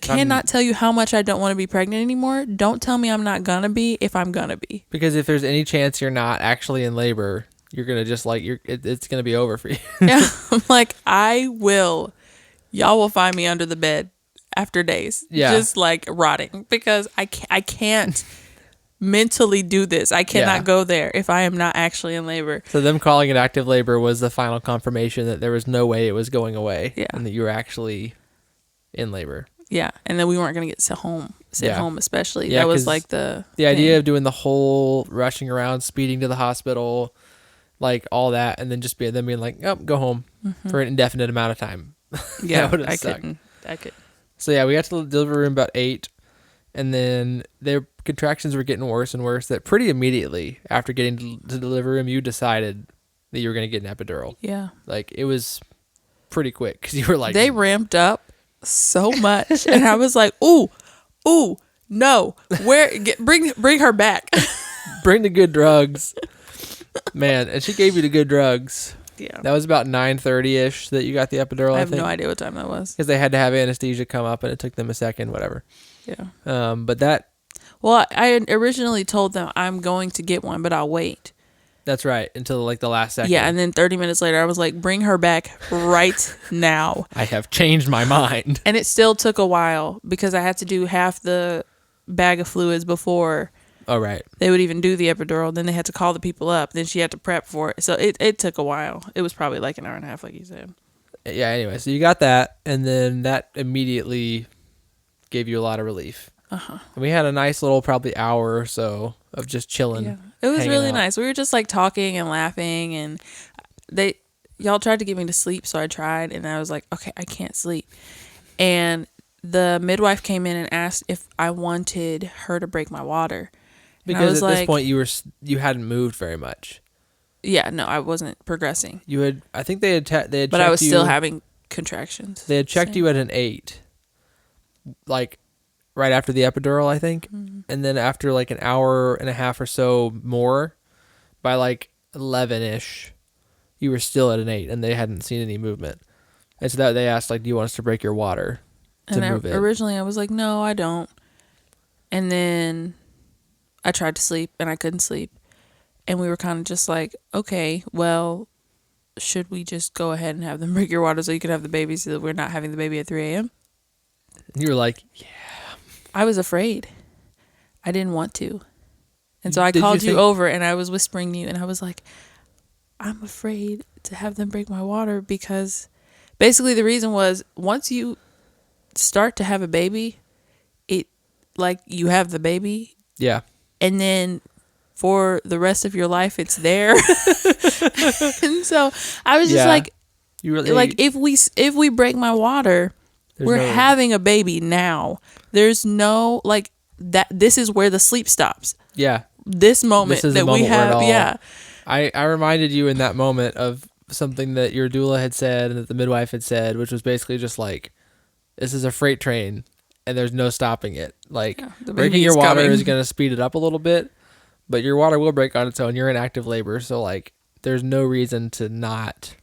cannot tell you how much I don't want to be pregnant anymore. Don't tell me I'm not gonna be if I'm gonna be. Because if there's any chance you're not actually in labor, you're gonna just like it's gonna be over for you. Yeah, I'm like, I will. Y'all will find me under the bed after days. Yeah, just like rotting because I can't mentally do this. I cannot go there if I am not actually in labor. So them calling it active labor was the final confirmation that there was no way it was going away. Yeah, and that you were actually in labor. Yeah, and then we weren't going to get sent home, especially. Yeah, that was like the idea of doing the whole rushing around, speeding to the hospital, like all that, and then just being like, oh, go home for an indefinite amount of time. Yeah, I couldn't. So yeah, we got to the delivery room about 8, and then their contractions were getting worse and worse. That pretty immediately after getting to the delivery room, you decided that you were going to get an epidural. Yeah, like it was pretty quick because you were like, they ramped up so much, and I was like, ooh, no, bring her back. Bring the good drugs, man. And she gave you the good drugs. Yeah, that was about 9:30ish that you got the epidural. I have no idea what time that was because they had to have anesthesia come up, and it took them a second, whatever. Yeah. But that. Well, I originally told them I'm going to get one, but I'll wait. That's right, until like the last second. Yeah, and then 30 minutes later, I was like, bring her back right now. I have changed my mind. And it still took a while because I had to do half the bag of fluids before they would even do the epidural. Then they had to call the people up. Then she had to prep for it. So it took a while. It was probably like an hour and a half, like you said. Yeah, anyway, so you got that, and then that immediately gave you a lot of relief. And we had a nice little probably hour or so of just chilling. Yeah. It was really nice. We were just like talking and laughing, and y'all tried to get me to sleep, so I tried, and I was like, okay, I can't sleep. And the midwife came in and asked if I wanted her to break my water. Because at this point you hadn't moved very much. Yeah, no, I wasn't progressing. I think they had checked, but I was still having contractions. They had checked you at an 8, like right after the epidural, I think. And then after like an hour and a half or so more, by like 11ish, you were still at an 8, and they hadn't seen any movement. And so that they asked, like, do you want us to break your water to move it? Originally I was like, no, I don't. And then I tried to sleep, and I couldn't sleep. And we were kind of just like, okay, well, should we just go ahead and have them break your water so you can have the baby so that we're not having the baby at 3 a.m.? And you were like, yeah. I was afraid. I didn't want to. And so I called you over, and I was whispering to you, and I was like, I'm afraid to have them break my water because basically the reason was once you start to have a baby, it like you have the baby. Yeah. And then for the rest of your life, it's there. And so I was just like, you really, like if we break my water, we're having a baby now. There's no, like, this is where the sleep stops. Yeah. This moment This is the that we moment where it have, all- yeah. I reminded you in that moment of something that your doula had said and that the midwife had said, which was basically just like, this is a freight train and there's no stopping it. Like, the breaking baby your is water coming. is going to speed it up a little bit, but your water will break on its own. You're in active labor. So, like, there's no reason to not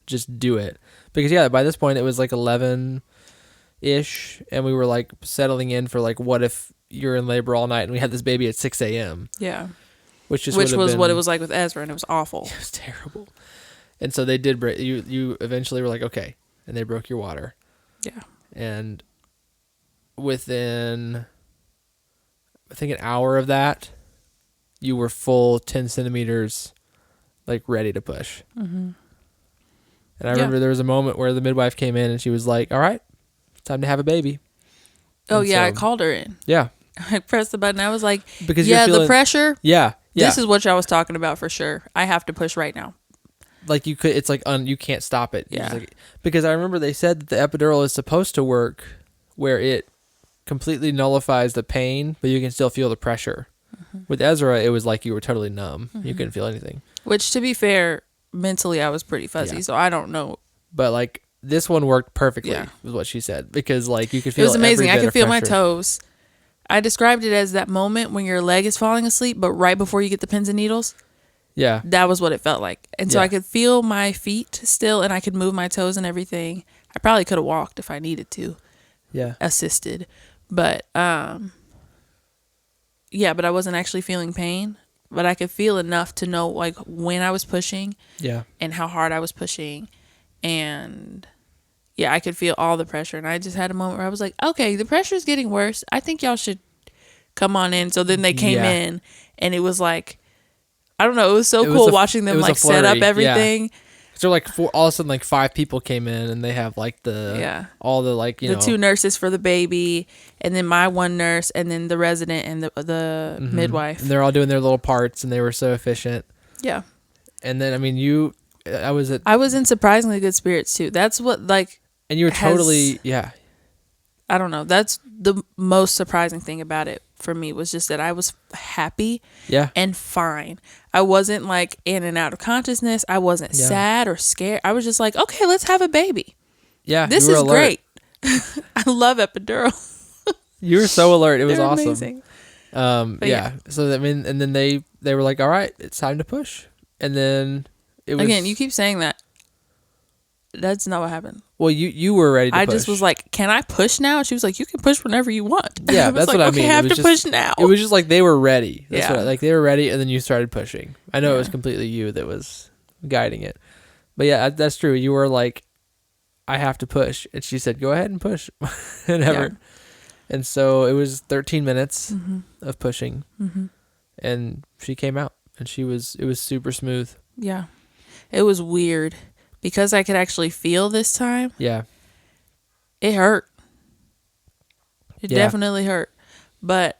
just do it. Because, yeah, by this point, it was like 11-ish, and we were, like, settling in for, like, what if you're in labor all night and we had this baby at 6 a.m.? Yeah. Which was what it was like with Ezra, and it was awful. It was terrible. And so they did break. You eventually were like, okay, and they broke your water. Yeah. And within, I think, an hour of that, you were full 10 centimeters, like, ready to push. Mm-hmm. And I remember there was a moment where the midwife came in and she was like, all right, it's time to have a baby. Oh, And yeah, I so- called her in. Yeah. I pressed the button. I was like, Because yeah, you're feeling, the pressure. Yeah. Yeah. This is what y'all was talking about for sure. I have to push right now. Like, you could, it's like, you can't stop it. You're Yeah. just like, because I remember they said that the epidural is supposed to work where it completely nullifies the pain, but you can still feel the pressure. Mm-hmm. With Ezra, it was like you were totally numb. You couldn't feel anything. Which, to be fair, mentally I was pretty fuzzy, Yeah. so I don't know. But, like, this one worked perfectly, Yeah. was what she said. Because, like, you could It feel was amazing. every I bit could of feel my pressure. toes. I described it as that moment when your leg is falling asleep, but right before you get the pins and needles. Yeah. That was what it felt like. And so Yeah. I could feel my feet still, and I could move my toes and everything. I probably could have walked if I needed to, Yeah. assisted. But, yeah, but I wasn't actually feeling pain. But I could feel enough to know, like, when I was pushing Yeah. and how hard I was pushing. And, yeah, I could feel all the pressure. And I just had a moment where I was like, okay, the pressure is getting worse. I think y'all should come on in. So then they came Yeah. in, and it was like, I don't know. It was so It was cool a- watching it them was a like set up flurry, yeah. everything. So, like, all of a sudden, like, 5 people came in and they have, like, Yeah. all the, like, you The know. 2 nurses for the baby, and then my 1 nurse, and then the resident and the Mhm. midwife. And they're all doing their little parts and they were so efficient. Yeah. And then, I mean, I was at, I was in surprisingly good spirits too. That's what, like, and you were has- totally, yeah. I don't know. That's the most surprising thing about it for me, was just that I was happy Yeah. and fine. I wasn't like in and out of consciousness. I wasn't Yeah. sad or scared. I was just like, okay, let's have a baby. Yeah. This you were is alert. great. I love epidural. You were so alert. It was They're awesome. amazing. But Yeah. So, I mean, and then they were like, all right, it's time to push. And then it was. Again, you keep saying that. That's not what happened. Well, you were ready to I push. just was like, can I push now? She was like, you can push whenever you want. Yeah, I was that's like, what I okay, mean. I have It to was push just- now. It was just like they were ready. That's Yeah. like they were ready, and then you started pushing. I know it was Yeah. completely you that was guiding it, but yeah, that's true. You were like, I have to push, and she said, go ahead and push, and Yeah. And so it was 13 minutes Mm-hmm. of pushing, and she came out, and it was super smooth. Yeah. It was weird because I could actually feel this time. Yeah, It hurt. It Yeah. definitely hurt. But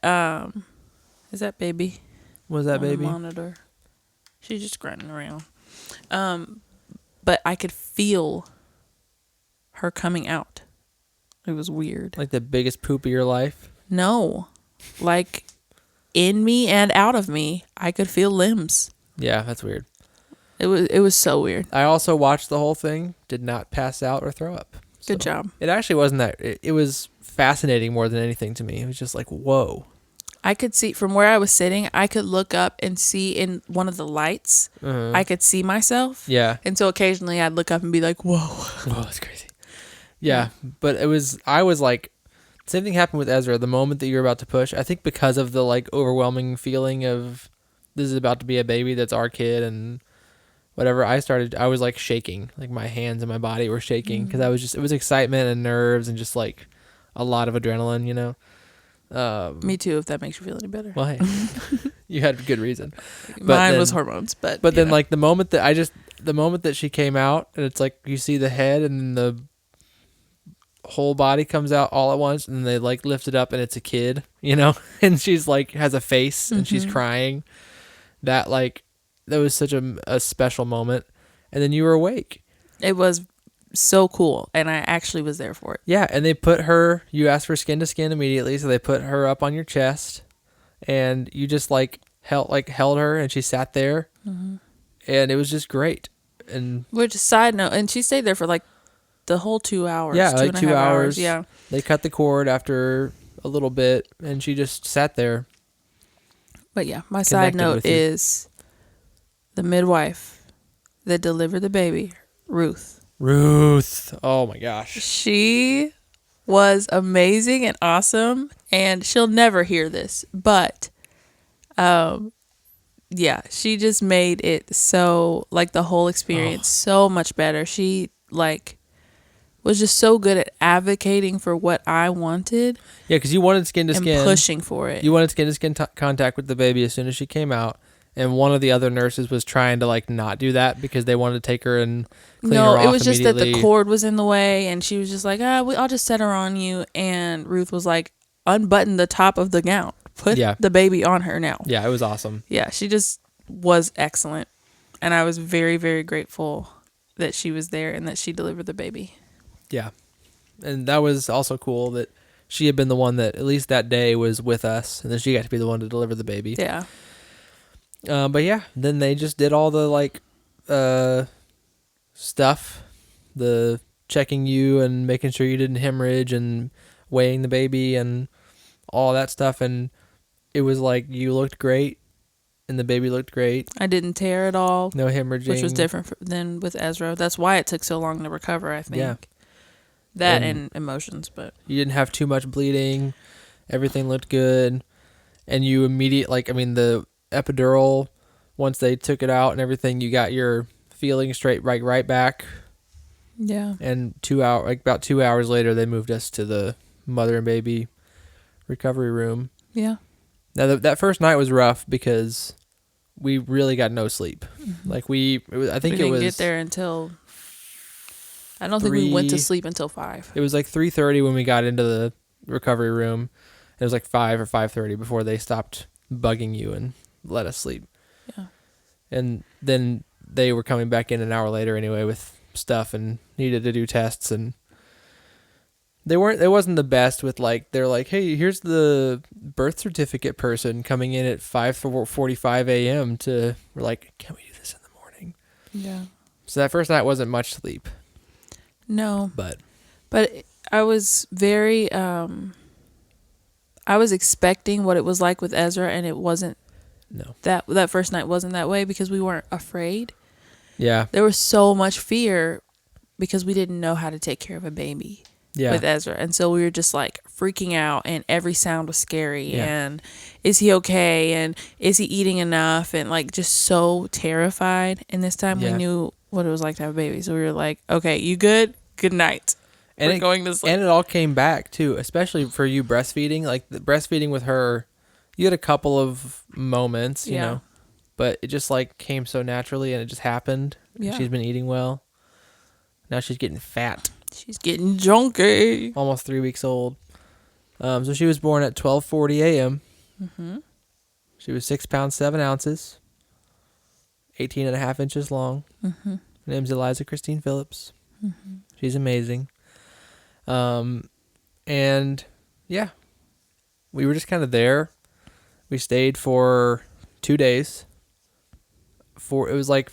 is that baby? was that on the baby? monitor? She's just grunting around. But I could feel her coming out. It was weird. Like the biggest poop of your life? No. Like in me and out of me, I could feel limbs. Yeah, that's weird. It was so weird. I also watched the whole thing. Did not pass out or throw up. Good So- job. It actually wasn't that. It was fascinating more than anything to me. It was just like, whoa. I could see from where I was sitting, I could look up and see in one of the lights, I could see myself. Yeah. And so occasionally I'd look up and be like, whoa. Whoa, that's crazy. Yeah, but I was like, same thing happened with Ezra. The moment that you're about to push, I think because of the like overwhelming feeling of this is about to be a baby that's our kid and whatever, I was like shaking. Like my hands and my body were shaking because it was excitement and nerves and just like a lot of adrenaline, you know? Me too, if that makes you feel any better. Well, hey, you had good reason. Mine then- was hormones, but But you then, know. like the moment that she came out, and it's like you see the head, and then the whole body comes out all at once, and then they like lift it up, and it's a kid, you know, and she's like has a face, and she's crying. That was such a special moment, and then you were awake. it was so cool, and I actually was there for it. Yeah, and they put her. You asked for skin to skin immediately, so they put her up on your chest, and you just held her, and she sat there, and it was just great. And Which, side note, and she stayed there for like the whole 2 hours. yeah, two like and a 2 half hours. Yeah. They cut the cord after a little bit, and she just sat there. But yeah, my side Connected note with you. is the midwife that delivered the baby, Ruth. Oh my gosh. She was amazing and awesome, and she'll never hear this, but yeah, she just made it so, like, the whole experience so much better. She like was just so good at advocating for what I wanted Yeah, because you wanted skin to and skin. pushing for it. You wanted skin to skin contact with the baby as soon as she came out, and one of the other nurses was trying to like not do that because they wanted to take her and clean her off it was just that the immediately. cord was in the way, and she was just like, I'll just set her on you. And Ruth was like, unbutton the top of the gown, put the baby on her now. Yeah, it was awesome. Yeah, she just was excellent, and I was very, very grateful that she was there and that she delivered the baby. Yeah, and that was also cool that she had been the one that at least that day was with us, and then she got to be the one to deliver the baby. Yeah. But yeah, then they just did all the like stuff, the checking you and making sure you didn't hemorrhage and weighing the baby and all that stuff, and it was like you looked great and the baby looked great. I didn't tear at all. No hemorrhaging. Which was different than with Ezra. That's why it took so long to recover, I think. Yeah. That and emotions, but you didn't have too much bleeding. Everything looked good. And you the epidural, once they took it out and everything, you got your feeling right back. Yeah. And about 2 hours later, they moved us to the mother and baby recovery room. Yeah. Now that first night was rough because we really got no sleep. Like we didn't get there until, I don't think we went to sleep until 5. It was like 3:30 when we got into the recovery room. It was like 5 or 5:30 before they stopped bugging you and let us sleep. Yeah. And then they were coming back in an hour later anyway with stuff and needed to do tests, and it wasn't the best with like, they're like, hey, here's the birth certificate person coming in at 5:45 a.m. we're like, can we do this in the morning? Yeah. So that first night wasn't much sleep. No. But I was very, I was expecting what it was like with Ezra, and it wasn't. No. That first night wasn't that way because we weren't afraid. Yeah. There was so much fear because we didn't know how to take care of a baby with Ezra. And so we were just like freaking out, and every sound was scary. Yeah. And is he okay? And is he eating enough? And like just so terrified. And this time we knew what it was like to have a baby. So we were like, okay, you good? Good night. And we're going to sleep. And it all came back too, especially for you breastfeeding. Like the breastfeeding with her, you had a couple of moments, you know, but it just like came so naturally and it just happened. Yeah. She's been eating well. Now she's getting fat. She's getting junky. Almost 3 weeks old. So she was born at 12:40 a.m. Mm-hmm. She was 6 pounds 7 ounces, 18.5 inches long. Mm-hmm. Her name's Eliza Christine Phillips. Mm-hmm. She's amazing. And yeah, we were just kind of there. We stayed for 2 days. It was like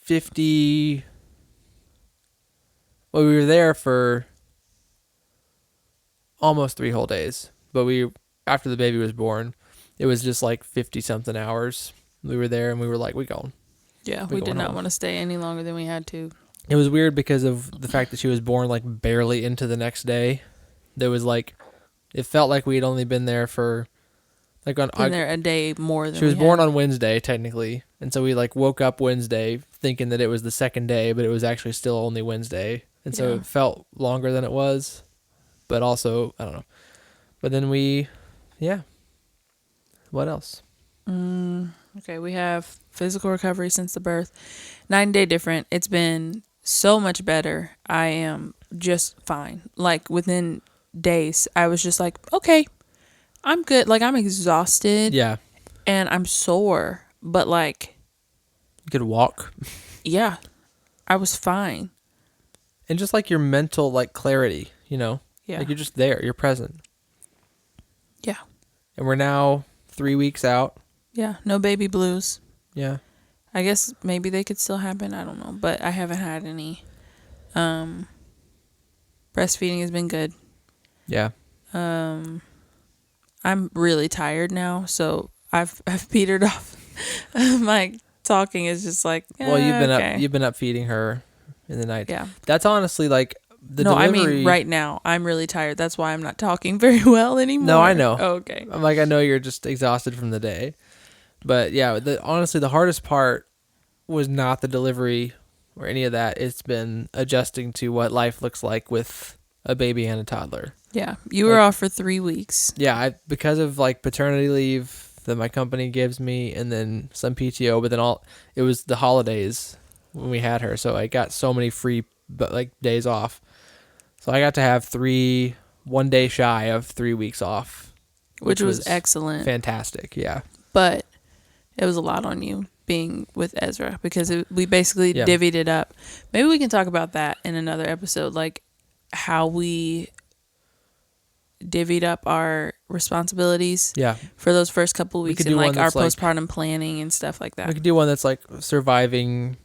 50. Well, we were there for almost 3 whole days, but after the baby was born, it was just like 50 something hours. We were there and we were like, we going. Yeah, we did not want to stay any longer than we had to. It was weird because of the fact that she was born like barely into the next day. There was like, it felt like we had only been there for like been there a day more than she was born on Wednesday technically, and so we like woke up Wednesday thinking that it was the second day, but it was actually still only Wednesday, and so it felt longer than it was, but also I don't know. But then what else? Okay, we have physical recovery since the birth, 9-day different. It's been so much better. I am just fine. Like within days, I was just like, okay, I'm good. Like I'm exhausted. Yeah. And I'm sore, but like, You could walk. yeah, I was fine. And just like your mental like clarity, Yeah. like you're just there, you're present. Yeah. And we're now 3 weeks out. Yeah. No baby blues. Yeah. I guess maybe they could still happen. I don't know. But I haven't had any. Breastfeeding has been good. Yeah. I'm really tired now, so I've petered off. My talking is just like, Well, okay. you've been up feeding her in the night. Yeah. That's honestly like the No, delivery. I mean right now. I'm really tired. That's why I'm not talking very well anymore. No, I know. Oh, okay. I'm like, I know you're just exhausted from the day. But yeah, honestly, the hardest part was not the delivery or any of that. It's been adjusting to what life looks like with a baby and a toddler. Yeah. You were off for 3 weeks. Yeah, because of like paternity leave that my company gives me and then some PTO, but then it was the holidays when we had her. So I got so many free days off. So I got to have 1 day shy of 3 weeks off, Which was excellent. Fantastic. Yeah. But it was a lot on you being with Ezra because we basically divvied it up. Maybe we can talk about that in another episode, like how we divvied up our responsibilities for those first couple of weeks and like our postpartum planning and stuff like that. We could do one that's like surviving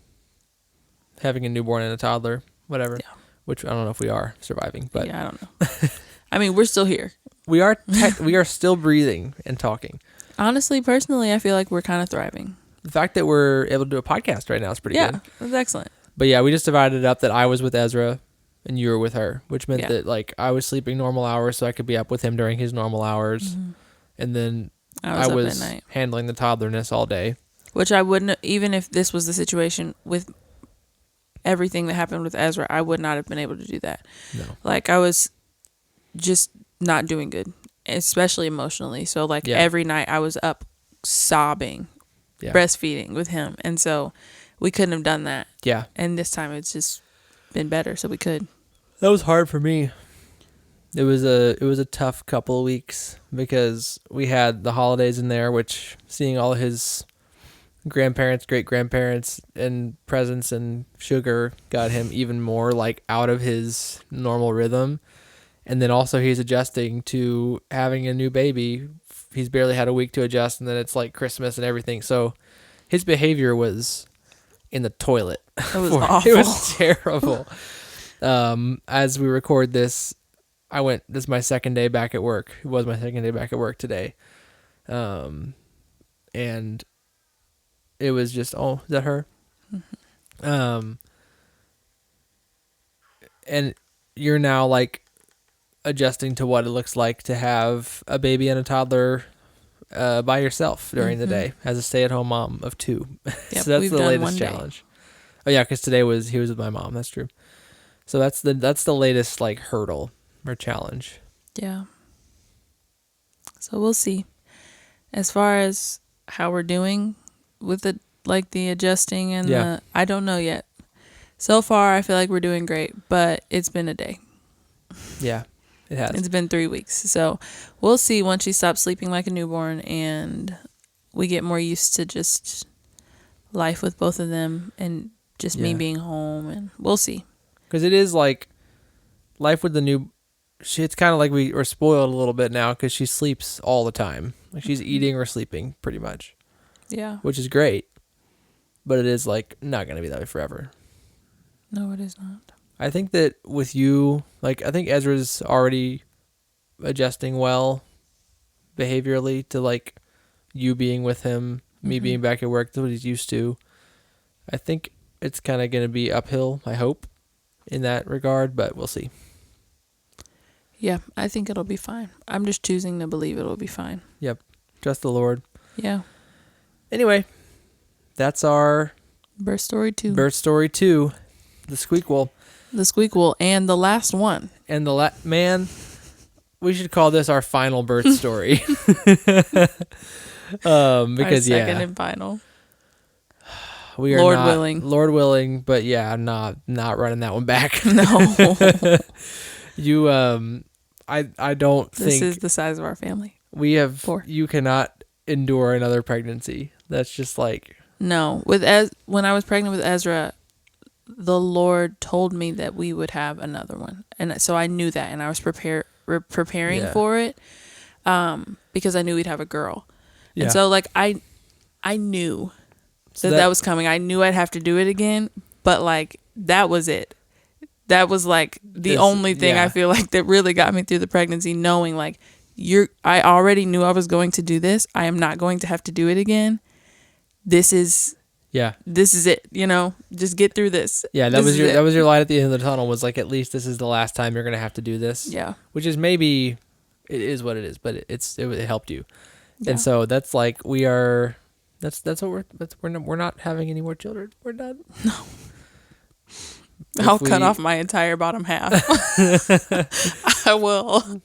having a newborn and a toddler, whatever. Yeah. Which I don't know if we are surviving, but yeah, I don't know. I mean, we're still here. We are we are still breathing and talking. Honestly, personally, I feel like we're kind of thriving. The fact that we're able to do a podcast right now is pretty good. Yeah, that's excellent. But yeah, we just divided it up that I was with Ezra and you were with her, which meant that like I was sleeping normal hours so I could be up with him during his normal hours. Mm-hmm. And then I was handling the toddlerness all day. Which I wouldn't, even if this was the situation with everything that happened with Ezra, I would not have been able to do that. No. Like I was just not doing good, especially emotionally. So like every night I was up sobbing, breastfeeding with him. And so we couldn't have done that. Yeah. And this time it's just been better, so we could. That was hard for me. It was a tough couple of weeks because we had the holidays in there, which seeing all his grandparents, great grandparents, and presents and sugar got him even more like out of his normal rhythm. And then also he's adjusting to having a new baby. He's barely had a week to adjust, and then it's like Christmas and everything. So his behavior was in the toilet. It was awful. It was terrible. As we record this, this is my second day back at work. It was my second day back at work today. And it was just, is that her? Mm-hmm. And you're now like adjusting to what it looks like to have a baby and a toddler by yourself during the day as a stay-at-home mom of 2. Yep, so that's the latest challenge. Oh yeah, because today he was with my mom. That's true. So that's the latest like hurdle or challenge. Yeah. So we'll see. As far as how we're doing with the adjusting and I don't know yet. So far, I feel like we're doing great, but it's been a day. Yeah, it has. It's been 3 weeks. So we'll see once she stops sleeping like a newborn and we get more used to just life with both of them and just me being home, and we'll see. Because it is like life with the new... It's kind of like we're spoiled a little bit now because she sleeps all the time. Like she's eating or sleeping pretty much. Yeah. Which is great. But it is like not going to be that way forever. No, it is not. I think that with you, like I think Ezra's already adjusting well behaviorally to like you being with him, me being back at work. That's what he's used to. I think it's kind of going to be uphill, I hope, in that regard, but we'll see. Yeah, I think it'll be fine. I'm just choosing to believe it'll be fine. Yep. Trust the Lord. Yeah. Anyway, that's our... Birth Story 2. Birth Story 2. The Squeakquel. The Squeakquel. And the last one. And man, we should call this our final birth story. Because, our second and final. We are Lord willing, but yeah, I'm not running that one back. No. You, I don't think... This is the size of our family. We have... 4. You cannot endure another pregnancy. That's just like... No. When I was pregnant with Ezra, the Lord told me that we would have another one, and so I knew that, and I was preparing Yeah. for it, because I knew we'd have a girl, Yeah. and so like I knew So that was coming. I knew I'd have to do it again, but like that was it. That was like the only thing I feel like that really got me through the pregnancy, knowing like I already knew I was going to do this. I am not going to have to do it again. This is it, just get through this. Yeah, that was your light at the end of the tunnel, was like, at least this is the last time you're going to have to do this. Yeah. Which is maybe, it is what it is, but it helped you. Yeah. And so that's like, we're not having any more children. We're done. No. I'll cut off my entire bottom half. I will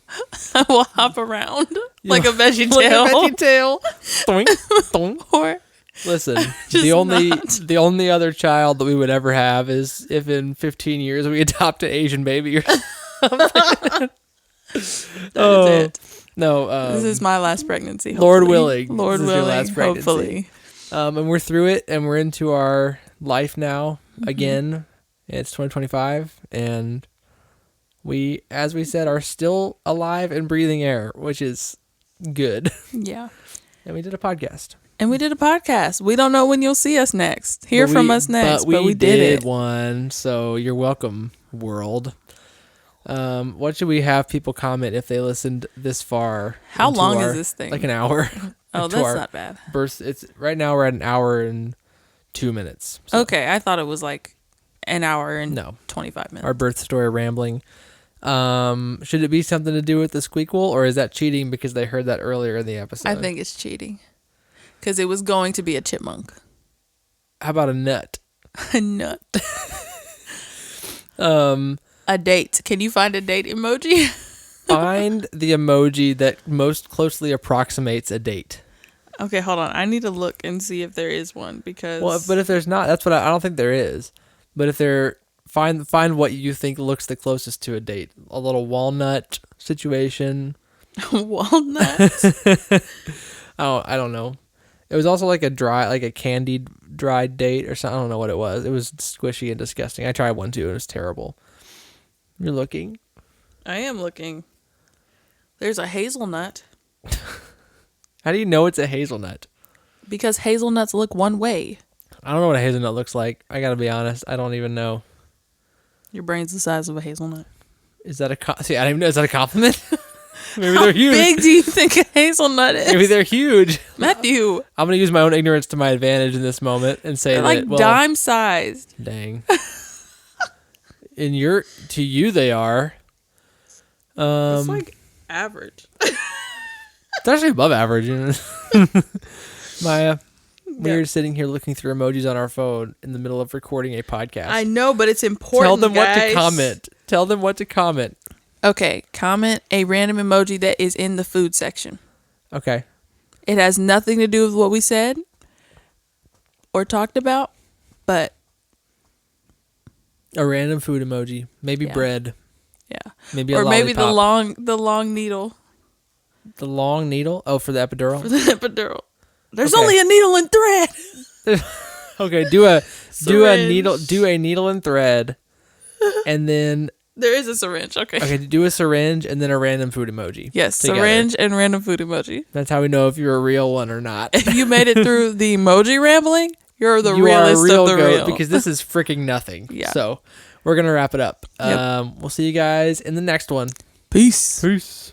hop around like a veggie tail. Like a veggie tail. Doink, doink. Or listen, Just the only other child that we would ever have is if in 15 years we adopt an Asian baby or something. Is it. No, This is my last pregnancy. Lord hopefully. willing. Lord This is willing. your last pregnancy. Hopefully. And we're through it, and we're into our life now again. It's 2025, and we, as we said, are still alive and breathing air, which is good. Yeah. And we did a podcast. We don't know when you'll see us next. Hear from us next, but we did it. One, so you're welcome, world. What should we have people comment if they listened this far? How long is this thing? Like an hour. Oh, that's not bad. It's right now we're at an hour and 2 minutes. So. Okay, I thought it was like an hour and 25 minutes. Our birth story rambling. Should it be something to do with the squeakquel, or is that cheating because they heard that earlier in the episode? I think it's cheating because it was going to be a chipmunk. How about a nut? A nut. A date. Can you find a date emoji? Find the emoji that most closely approximates a date. Okay, hold on. I need to look and see if there is one because. Well, but if there's not, that's what I don't think there is. But if there, find what you think looks the closest to a date. A little walnut situation. Walnut. Oh, I don't know. It was also like a candied dried date or something. I don't know what it was. It was squishy and disgusting. I tried one too. It was terrible. You're looking. I am looking. There's a hazelnut. How do you know it's a hazelnut? Because hazelnuts look one way. I don't know what a hazelnut looks like. I gotta be honest. I don't even know. Your brain's the size of a hazelnut. Is that see? I don't even know. Is that a compliment? Maybe they're huge. How big do you think a hazelnut is? Maybe they're huge. Matthew. I'm gonna use my own ignorance to my advantage in this moment and say They're like dime sized. Dang. To you they are. It's like average. It's actually above average. You know? Maya, we're sitting here looking through emojis on our phone in the middle of recording a podcast. I know, but it's important. Tell them guys. what to comment. Tell them what to comment. Okay, comment a random emoji that is in the food section. Okay. It has nothing to do with what we said or talked about, but a random food emoji, maybe bread. Yeah. Maybe a or lollipop. maybe the long needle. The long needle? Oh, for the epidural? For the epidural. There's only a needle and thread. Okay, do a needle and thread, and then there is a syringe. Okay, do a syringe and then a random food emoji. Yes, together. Syringe and random food emoji. That's how we know if you're a real one or not. If you made it through the emoji rambling, you're the realest real of the goat real. because this is freaking nothing. Yeah. So we're gonna wrap it up. Yep. We'll see you guys in the next one. Peace. Peace.